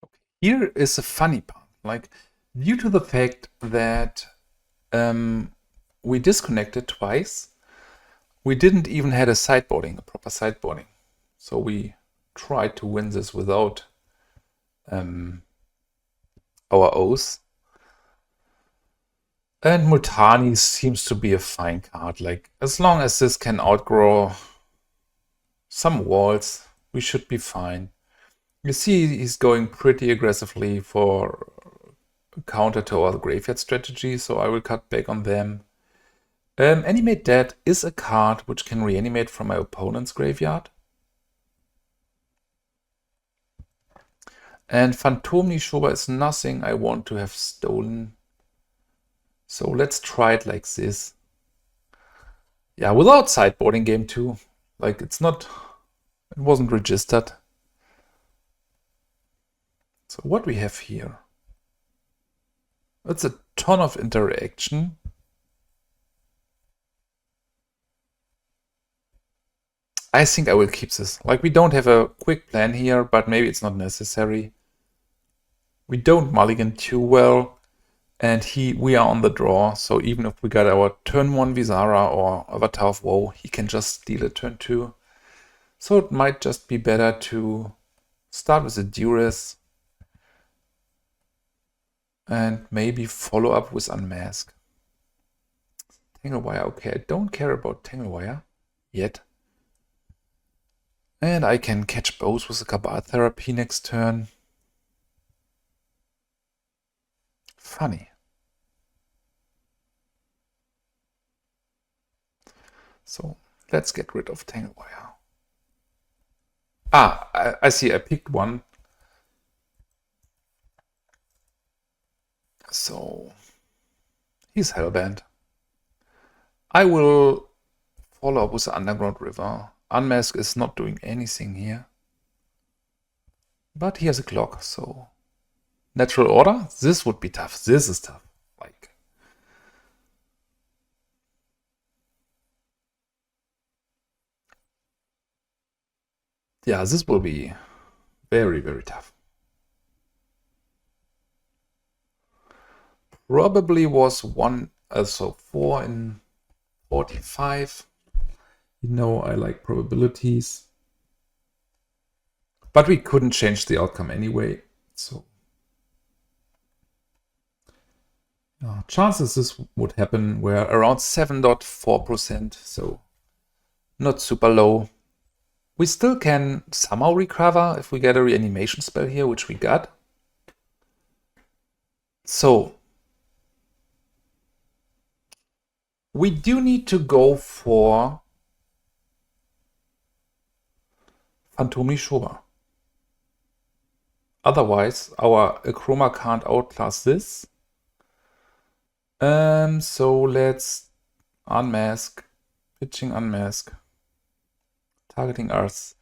Okay. Here is a funny part. Like, due to the fact that we disconnected twice, we didn't even had a proper sideboarding. So we tried to win this without our Oath. And Multani seems to be a fine card. Like, as long as this can outgrow some walls, we should be fine. You see, he's going pretty aggressively for a counter to our graveyard strategy, so I will cut back on them. Animate Dead is a card which can reanimate from my opponent's graveyard. And Phantom Nishoba is nothing I want to have stolen. So let's try it like this. Yeah, without sideboarding game 2. Like, it wasn't registered. So what we have here, it's a ton of interaction. I think I will keep this. Like, we don't have a quick plan here, but maybe it's not necessary. We don't mulligan too well, and we are on the draw, so even if we got our turn 1 Visara or Avatar of Woe, he can just steal it turn 2. So it might just be better to start with a Duress and maybe follow up with Unmask. Tangle Wire, okay, I don't care about Tangle Wire yet. And I can catch both with the Cabal Therapy next turn. Funny. So let's get rid of Tangle Wire. Ah, I see, I picked one. So he's Hellbent. I will follow up with the Underground River. Unmask is not doing anything here. But he has a clock, so... Natural Order? This would be tough. This is tough. Like... Yeah, this will be very, very tough. Probably was 4 in 45. You know, I like probabilities. But we couldn't change the outcome anyway, so chances this would happen were around 7.4%, so not super low. We still can somehow recover if we get a reanimation spell here, which we got. So we do need to go for Phantom Nishoba. Otherwise, our Akroma can't outclass this. So let's unmask, pitching unmask, targeting Earth,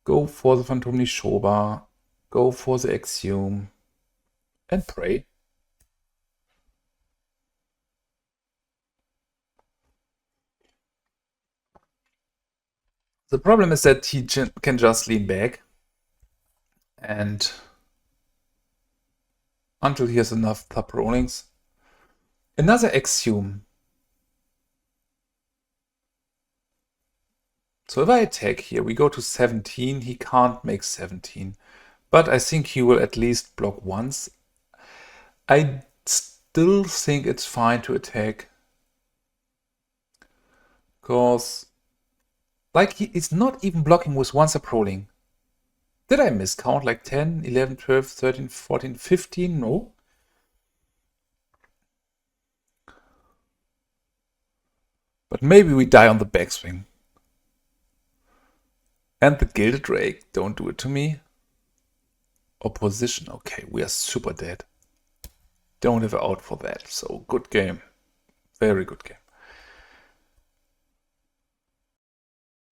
go for the Phantom Nishoba, go for the Exhume, and pray. The problem is that he can just lean back, and until he has enough top rollings. Another Exhume. So if I attack here, we go to 17. He can't make 17. But I think he will at least block once. I still think it's fine to attack. Because, like, he's not even blocking with one sub rolling. Did I miscount like 10, 11, 12, 13, 14, 15? No. But maybe we die on the backswing. And the Gilded Drake, don't do it to me. Opposition, okay, we are super dead. Don't have out for that, so good game. Very good game.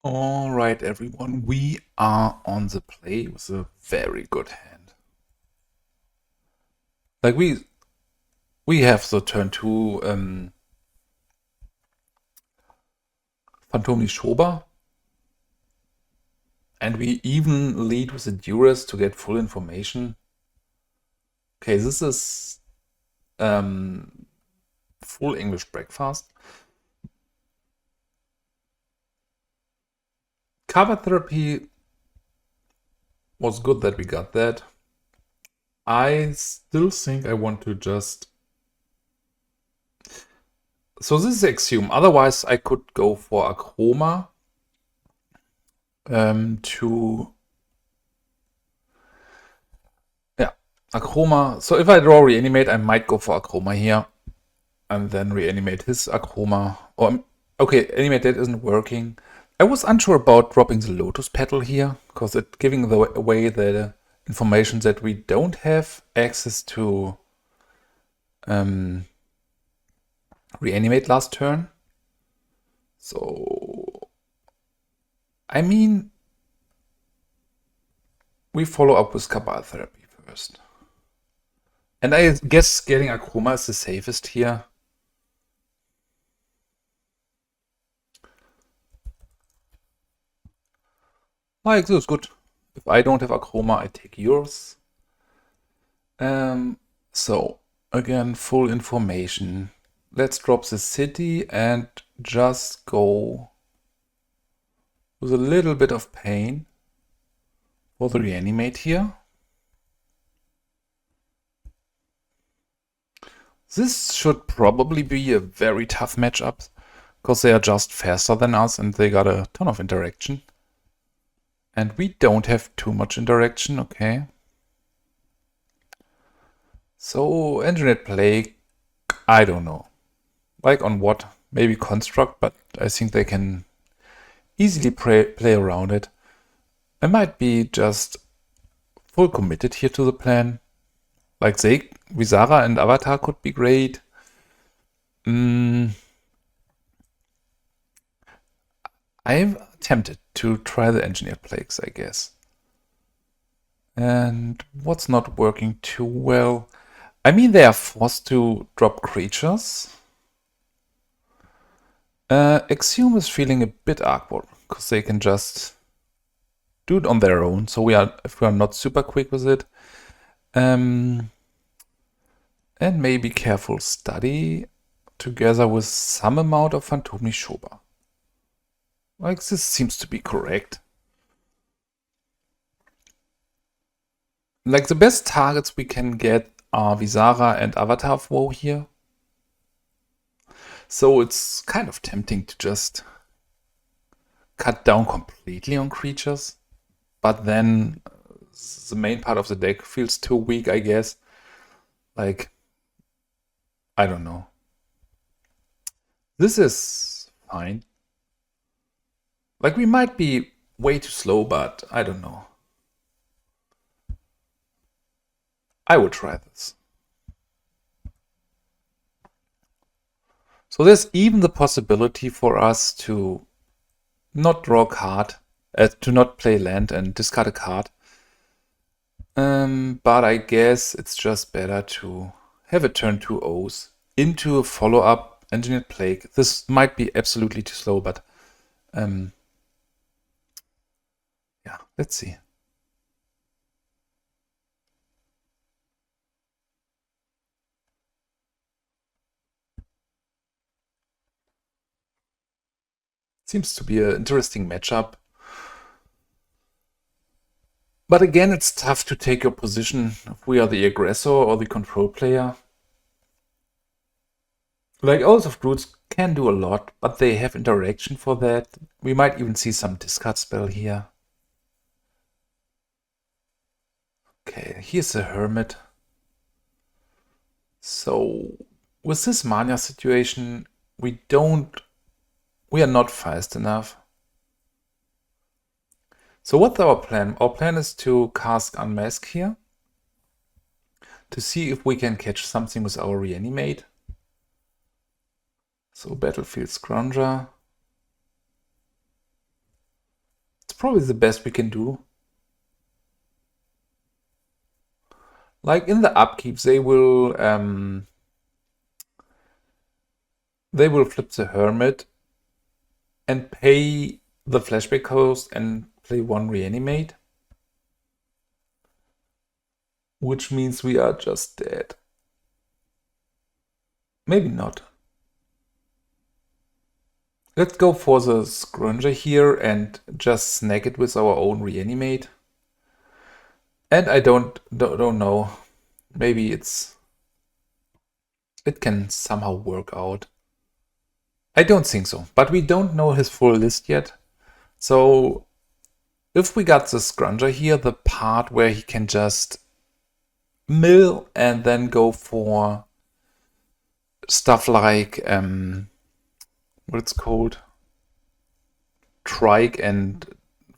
Alright everyone, we are on the play with a very good hand. Like we have the turn 2 Phantom Nishoba. And we even lead with the Duress to get full information. Okay, this is full English breakfast. Cabal Therapy was good that we got that. I still think I want to just... So this is Exhume. Otherwise, I could go for Akroma. Akroma. So if I draw Reanimate, I might go for Akroma here. And then reanimate his Akroma. Or, okay, Animate Dead isn't working. I was unsure about dropping the Lotus Petal here, because it's giving away the information that we don't have access to reanimate last turn. So, I mean, we follow up with Cabal Therapy first. And I guess getting Akroma is the safest here. Like, this is good. If I don't have Akroma, I take yours. So, again, full information. Let's drop the city and just go with a little bit of pain for the reanimate here. This should probably be a very tough matchup, because they are just faster than us and they got a ton of interaction. And we don't have too much interaction, okay. So, Engineered Plague, I don't know. Like on what? Maybe Construct, but I think they can easily play around it. I might be just full committed here to the plan. Like Visara and Avatar could be great. I'm tempted to try the Engineered Plagues, I guess. And what's not working too well? I mean, they are forced to drop creatures. Exhume is feeling a bit awkward, because they can just do it on their own. So if we are not super quick with it. And maybe careful study together with some amount of Phantom Nishoba. Like, this seems to be correct. Like, the best targets we can get are Visara and Avatar of Woe here. So it's kind of tempting to just cut down completely on creatures. But then the main part of the deck feels too weak, I guess. Like, I don't know. This is fine. Like, we might be way too slow, but I don't know. I will try this. So there's even the possibility for us to not draw a card, to not play land and discard a card. But I guess it's just better to have a turn 2 Oath into a follow-up Engineered Plague. This might be absolutely too slow, but yeah, let's see. Seems to be an interesting matchup. But again, it's tough to take your position if we are the aggressor or the control player. Like, Oath of Druids can do a lot, but they have interaction for that. We might even see some discard spell here. Okay, here's a Hermit. So, with this Mania situation, we are not fast enough. So what's our plan? Our plan is to cast Unmask here, to see if we can catch something with our Reanimate. So Battlefield Scrounger. It's probably the best we can do. Like, in the upkeep, they will flip the Hermit and pay the Flashback Coast and play 1 Reanimate, which means we are just dead. Maybe not. Let's go for the Scrounger here and just snag it with our own Reanimate. And I don't know. Maybe it can somehow work out. I don't think so, but we don't know his full list yet. So if we got the Scrounger here, the part where he can just mill and then go for stuff like what it's called, Trike and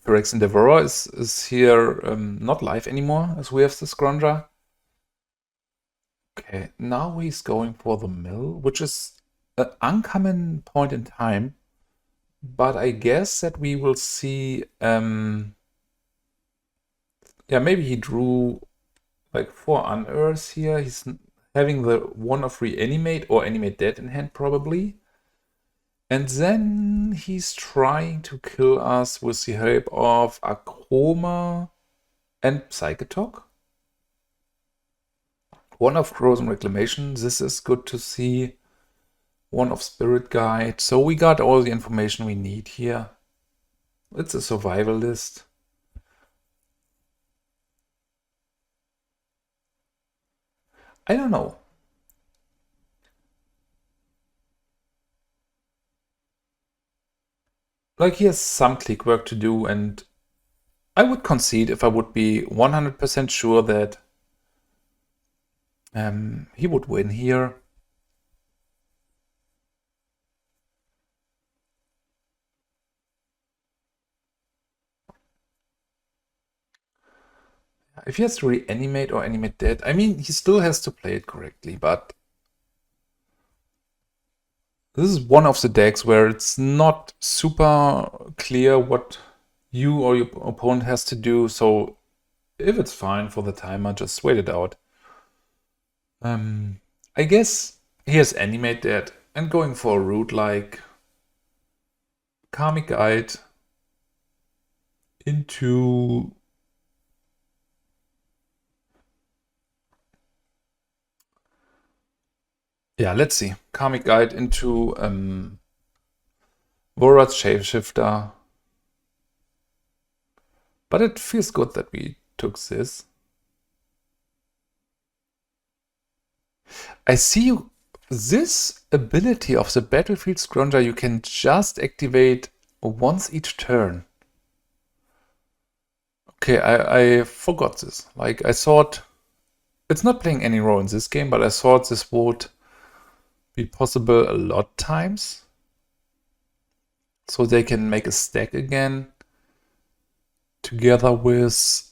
Phyrexian Devourer is here not live anymore, as we have the Scrounger. Okay, now he's going for the mill, which is an uncommon point in time. But I guess that we will see, yeah, maybe he drew like 4 Unearths here. He's having the one of Reanimate or Animate Dead in hand, probably. And then he's trying to kill us with the help of Akroma and Psychotok. One of Frozen Reclamation, this is good to see. One of Spirit Guide. So we got all the information we need here. It's a survival list. I don't know. Like, he has some click work to do, and I would concede if I would be 100% sure that he would win here. If he has to Reanimate or Animate Dead, I mean, he still has to play it correctly, but this is one of the decks where it's not super clear what you or your opponent has to do, so if it's fine for the timer, just wait it out. I guess he has Animate Dead and going for a route like Karmic Guide into let's see. Karmic Guide into Vorad's Shapeshifter. But it feels good that we took this. I see this ability of the Battlefield Scrounger you can just activate once each turn. Okay, I forgot this. Like, I thought it's not playing any role in this game, but I thought this would be possible a lot times. So they can make a stack again together with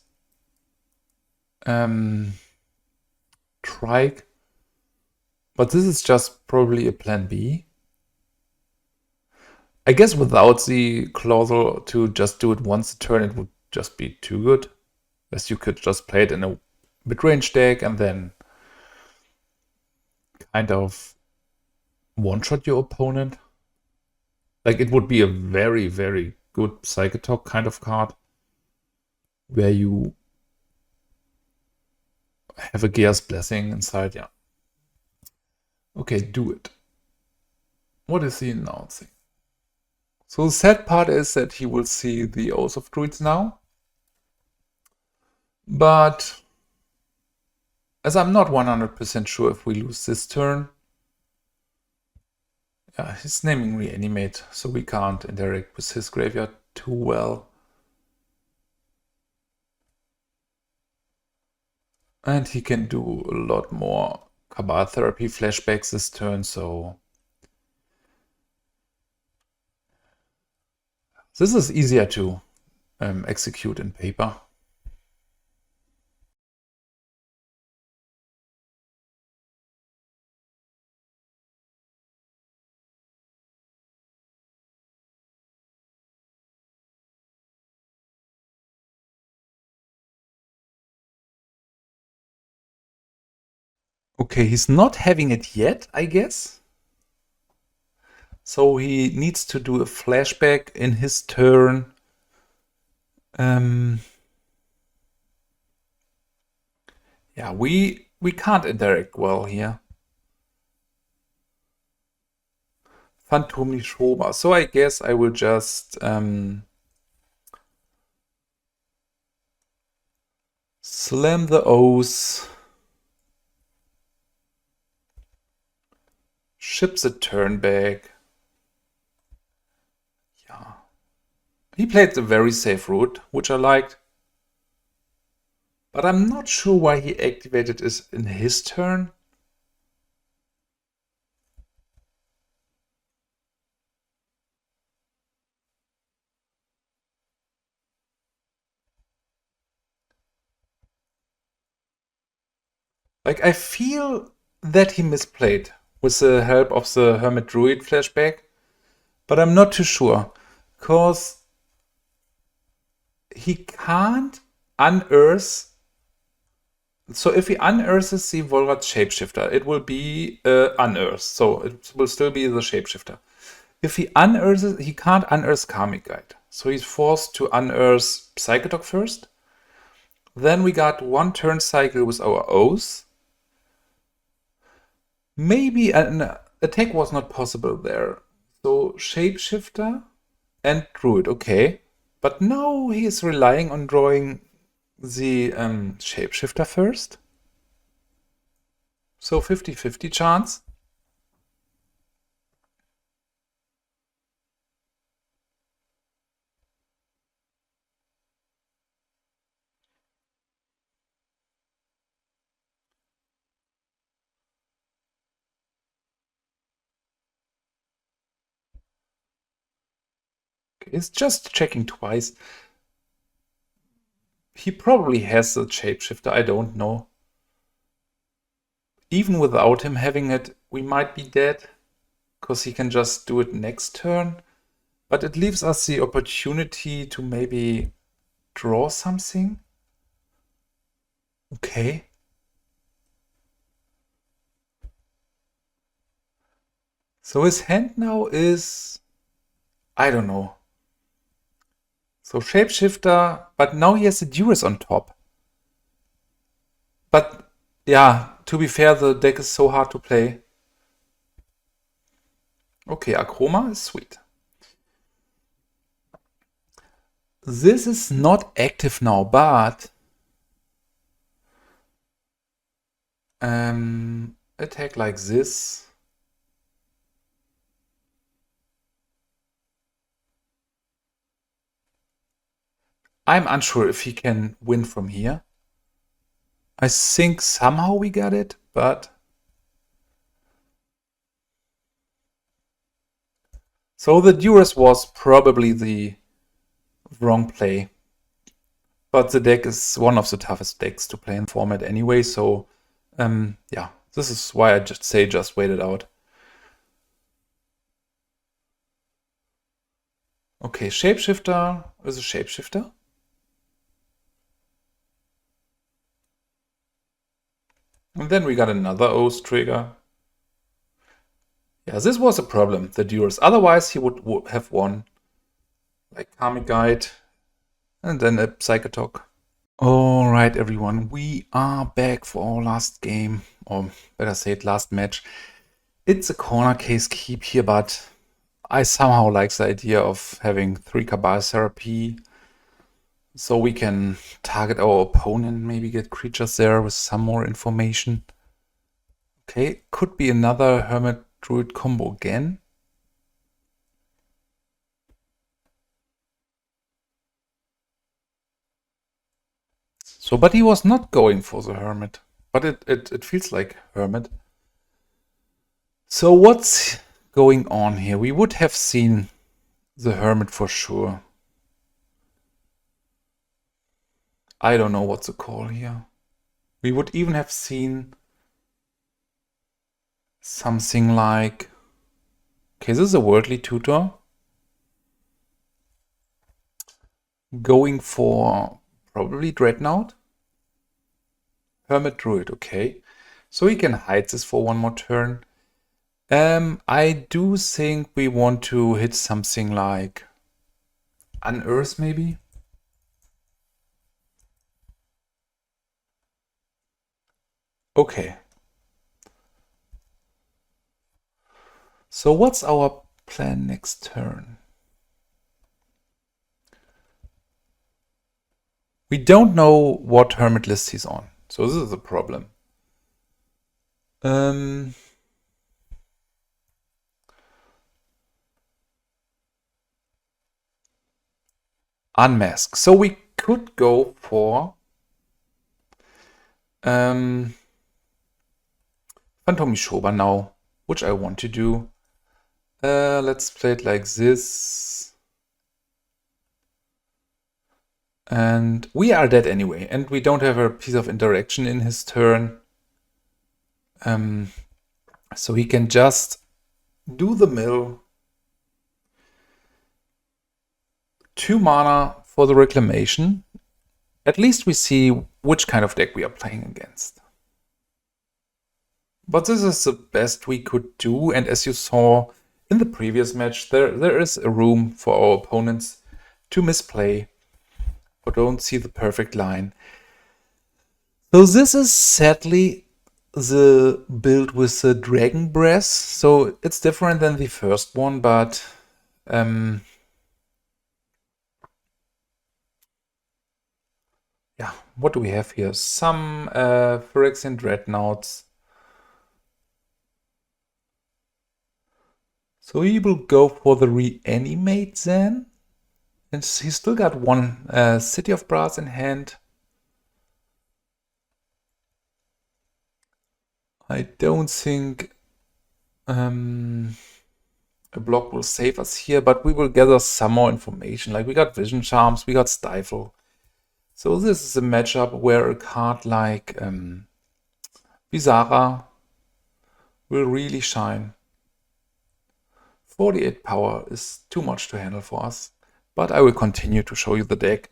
Trike. But this is just probably a plan B. I guess without the clausel to just do it once a turn, it would just be too good. As you could just play it in a mid-range deck and then kind of one-shot your opponent. Like, it would be a very, very good Psychotalk kind of card where you have a Gear's Blessing inside, yeah. Okay, do it. What is he announcing? So the sad part is that he will see the Oath of Druids now. But as I'm not 100% sure if we lose this turn, yeah, he's naming Reanimate, so we can't interact with his graveyard too well. And he can do a lot more Cabal Therapy flashbacks this turn, so this is easier to execute in paper. Okay, he's not having it yet, I guess. So he needs to do a flashback in his turn. Yeah, we can't interact well here. Phantom Nishoba. So I guess I will just slam the O's. Ship the turn back. Yeah. He played the very safe route, which I liked. But I'm not sure why he activated this in his turn. Like, I feel that he misplayed with the help of the Hermit Druid flashback, but I'm not too sure, because he can't unearth. So if he unearths the Volrat Shapeshifter, it will be unearthed, so it will still be the Shapeshifter. If he unearths, he can't unearth Karmic Guide, so he's forced to unearth Psychotalk first. Then we got one turn cycle with our O's. Maybe an attack was not possible there. So Shapeshifter and Druid, okay. But now he is relying on drawing the Shapeshifter first. So 50-50 chance. It's just checking twice. He probably has the Shapeshifter, I don't know. Even without him having it, we might be dead, because he can just do it next turn. But it leaves us the opportunity to maybe draw something. Okay. So his hand now is, I don't know. So Shapeshifter, but now he has the Duress on top. But yeah, to be fair, the deck is so hard to play. Okay, Akroma is sweet. This is not active now, but attack like this. I'm unsure if he can win from here. I think somehow we got it, but... So the Duress was probably the wrong play. But the deck is one of the toughest decks to play in format anyway, so yeah, this is why I just wait it out. Okay, Shapeshifter is a Shapeshifter. And then we got another Oath trigger. Yeah, this was a problem, the Duress. Otherwise, he would have won. Like Karmic Guide, and then a Psychotalk. Alright, everyone, we are back for our last game, or better say it, last match. It's a corner case keep here, but I somehow like the idea of having 3 Cabal Therapy, so we can target our opponent, maybe get creatures there with some more information. Okay, could be another Hermit Druid combo again. So, but he was not going for the Hermit, but it feels like Hermit. So what's going on here? We would have seen the Hermit for sure. I don't know what to call here. We would even have seen something like... Okay, this is a Worldly Tutor. Going for probably Dreadnought. Hermit Druid, okay. So we can hide this for one more turn. I do think we want to hit something like Unearth maybe. Okay. So what's our plan next turn? We don't know what Hermit list he's on, so this is a problem. Unmask. So we could go for Phantom Nishoba now, which I want to do. Let's play it like this. And we are dead anyway, and we don't have a piece of interaction in his turn. So he can just do the mill. 2 mana for the Reclamation. At least we see which kind of deck we are playing against. But this is the best we could do, and as you saw in the previous match, there is a room for our opponents to misplay or don't see the perfect line. So this is sadly the build with the Dragon Breath, so it's different than the first one, but yeah, what do we have here? Some Phyrexian Dreadnoughts. So he will go for the Reanimate then. And he's still got one City of Brass in hand. I don't think a block will save us here, but we will gather some more information. Like we got Vision Charms, we got Stifle. So this is a matchup where a card like Visara will really shine. 48 power is too much to handle for us, but I will continue to show you the deck.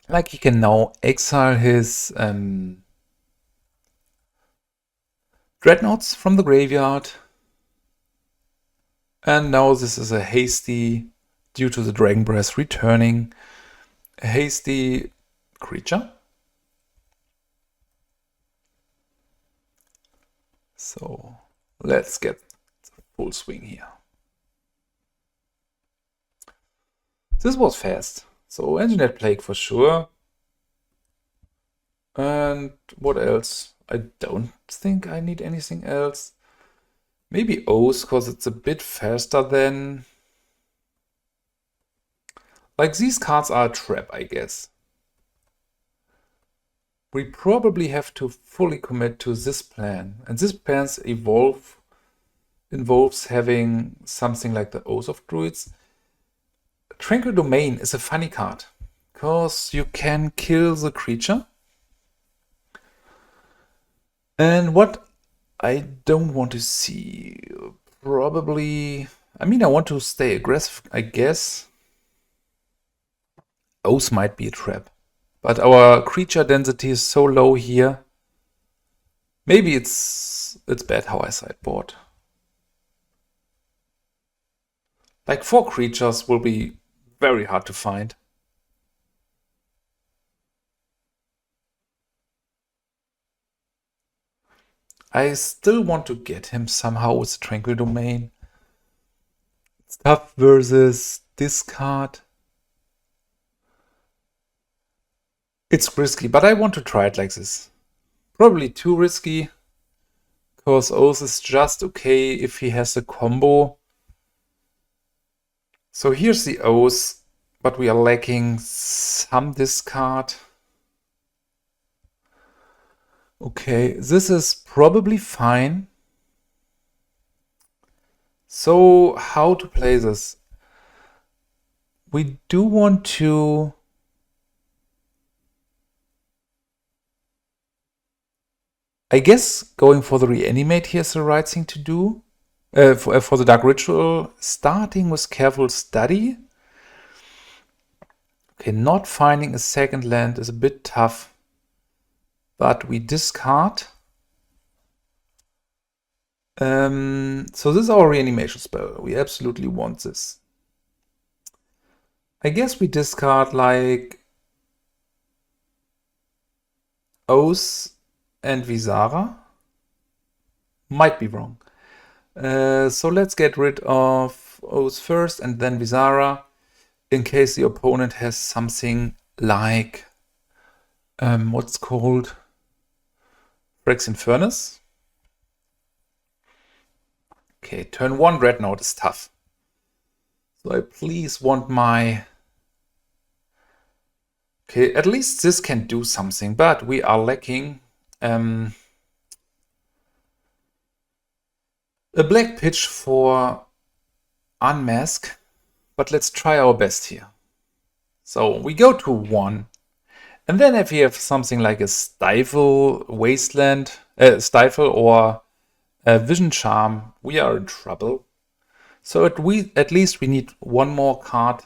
Like he can now exile his Dreadnoughts from the graveyard. And now this is a hasty due to the Dragon Breath returning a hasty creature. So let's get full swing here. This was fast. So Engineered Plague for sure. And what else? I don't think I need anything else. Maybe Oath, because it's a bit faster than... Like, these cards are a trap, I guess. We probably have to fully commit to this plan. And this plan's involves having something like the Oath of Druids. Tranquil Domain is a funny card, because you can kill the creature. And what I don't want to see, probably... I mean, I want to stay aggressive, I guess. Oath might be a trap. But our creature density is so low here. Maybe it's bad how I sideboard. Like 4 creatures will be very hard to find. I still want to get him somehow with Tranquil Domain. It's tough versus discard. It's risky, but I want to try it like this. Probably too risky, because Oath is just okay if he has a combo. So here's the Oath, but we are lacking some discard. Okay, this is probably fine. So how to play this? We do want to... I guess going for the Reanimate here is the right thing to do. For the Dark Ritual, starting with careful study. Okay, not finding a second land is a bit tough. But we discard. So this is our reanimation spell. We absolutely want this. I guess we discard like Oath and Visara. Might be wrong. So let's get rid of Oath first and then Visara, in case the opponent has something like what's called Phyrexian Furnace. Okay, turn 1 Dreadnought is tough. So I please want my... Okay, at least this can do something, but we are lacking a black pitch for Unmask, but let's try our best here. So we go to 1, and then if you have something like a Stifle, Wasteland, Stifle or a Vision Charm, we are in trouble. So at least we need one more card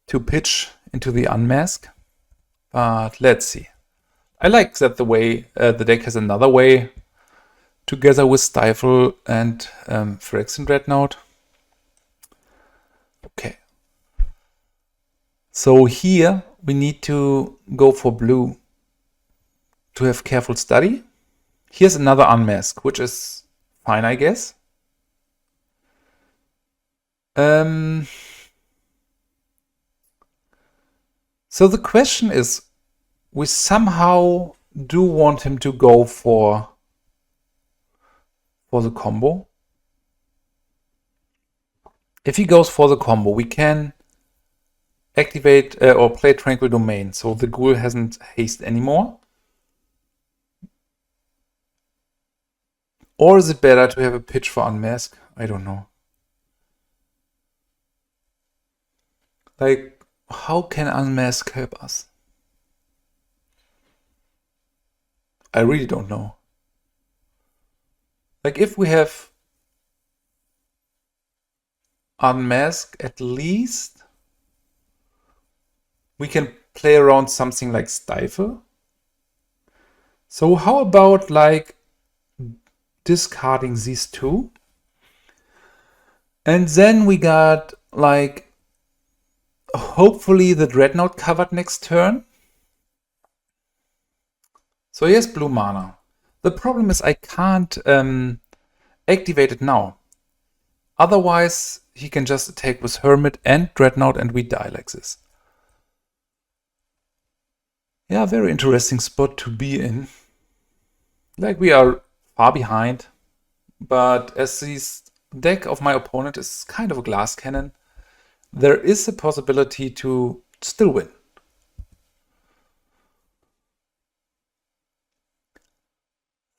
to pitch into the Unmask. But let's see. I like that the way the deck has another way together with Stifle and Phyrexian Dreadnought. Okay. So here we need to go for blue to have careful study. Here's another Unmask, which is fine, I guess. So the question is, we somehow do want him to go for the combo. If he goes for the combo, we can activate or play Tranquil Domain, so the ghoul hasn't haste anymore. Or is it better to have a pitch for Unmask? I don't know. Like, how can Unmask help us? I really don't know. Like, if we have Unmask, at least we can play around something like Stifle. So how about like discarding these two? And then we got like hopefully the Dreadnought covered next turn. So here's blue mana. The problem is I can't activate it now. Otherwise, he can just attack with Hermit and Dreadnought and we die like this. Yeah, very interesting spot to be in. Like, we are far behind, but as this deck of my opponent is kind of a glass cannon, there is a possibility to still win.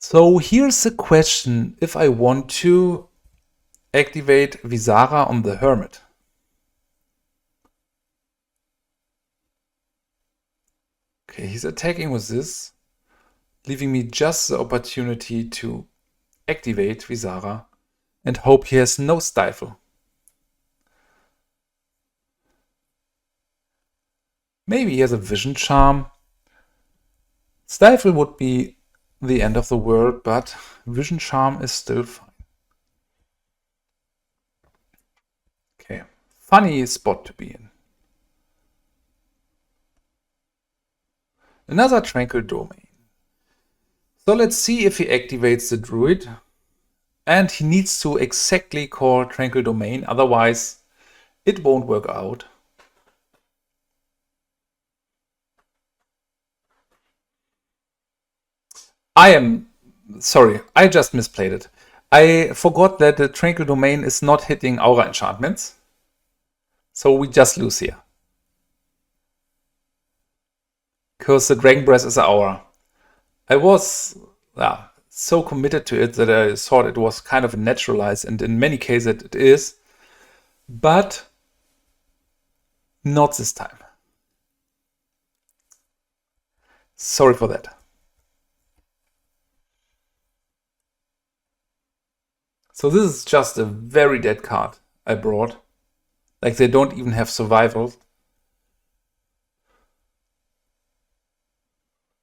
So here's the question if I want to activate Visara on the Hermit. Okay, he's attacking with this, leaving me just the opportunity to activate Visara and hope he has no stifle. Maybe he has a Vision Charm. Stifle would be the end of the world, but Vision Charm is still fine. Okay, funny spot to be in. Another Tranquil Domain. So let's see if he activates the Druid. And he needs to exactly call Tranquil Domain, otherwise it won't work out. Sorry, I just misplayed it. I forgot that the Tranquil Domain is not hitting Aura enchantments. So we just lose here. Because the Dragon Breath is an Aura. I was so committed to it that I thought it was kind of a naturalized, and in many cases it is. But not this time. Sorry for that. So this is just a very dead card I brought. Like, they don't even have survival.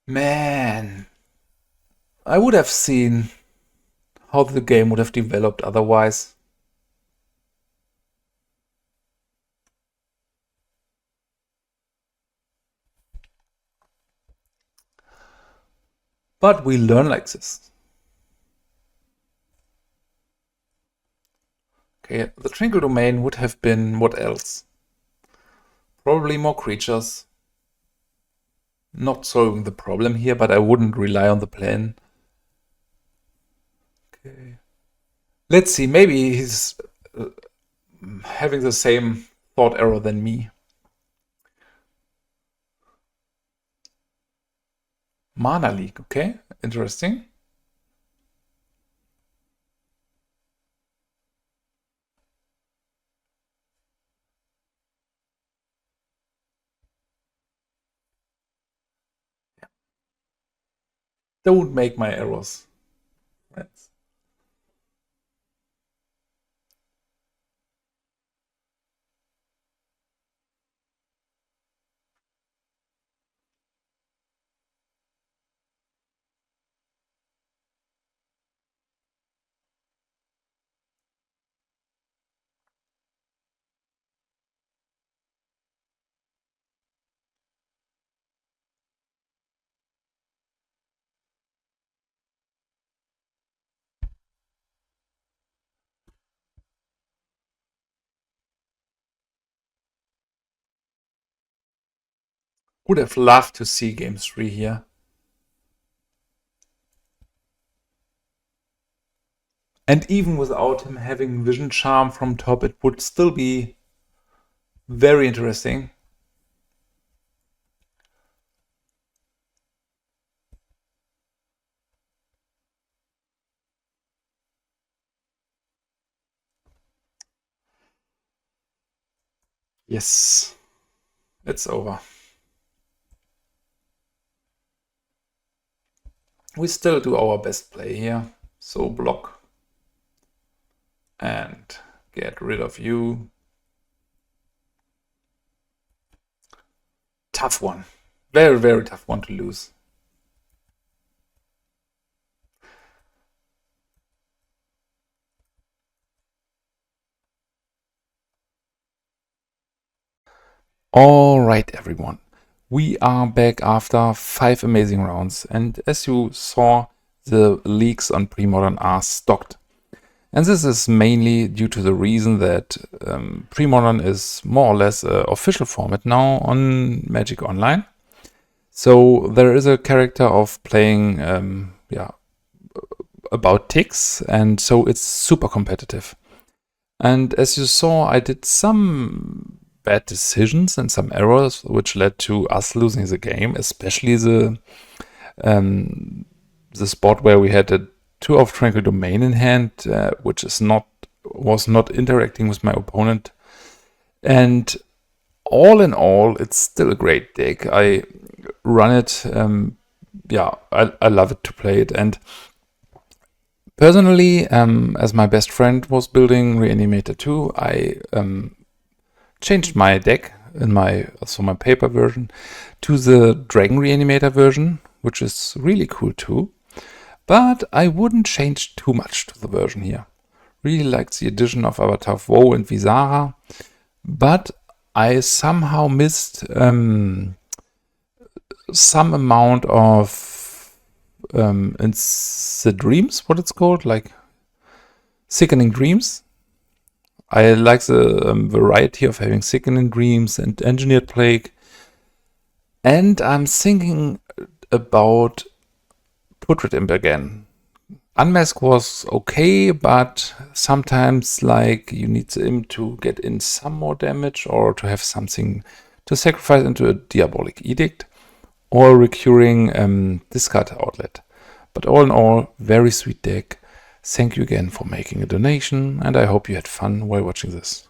Man, I would have seen how the game would have developed otherwise. But we learn like this. Okay, the Tranquil Domain would have been what else? Probably more creatures. Not solving the problem here, but I wouldn't rely on the plan. Okay. Let's see, maybe he's having the same thought error than me. Mana Leak, okay, interesting. Don't make my errors, friends. Would have loved to see game 3 here. And even without him having Vision Charm from top, it would still be very interesting. Yes, it's over. We still do our best play here. So block and get rid of you. Tough one. Very, very tough one to lose. Alright everyone, we are back after 5 amazing rounds, and as you saw, the leaks on PREMODERN are stocked. And this is mainly due to the reason that PREMODERN is more or less an official format now on Magic Online. So there is a character of playing about ticks, and so it's super competitive. And as you saw, I did some bad decisions and some errors which led to us losing the game, especially the spot where we had a 2 of Tranquil Domain in hand, which was not interacting with my opponent. And all in all, it's still a great deck. I run it. I love it to play it. And personally, as my best friend was building Reanimator 2, I changed my deck in my paper version to the Dragon Reanimator version, which is really cool too. But I wouldn't change too much to the version here. Really like the addition of Avatar of Woe and Visara, but I somehow missed some amount of in the dreams, what it's called, like Sickening Dreams. I like the variety of having Sickening Dreams and Engineered Plague. And I'm thinking about Portrait Imp again. Unmask was okay, but sometimes like you need the imp to get in some more damage or to have something to sacrifice into a Diabolic Edict or recurring discard outlet. But all in all, very sweet deck. Thank you again for making a donation, and I hope you had fun while watching this.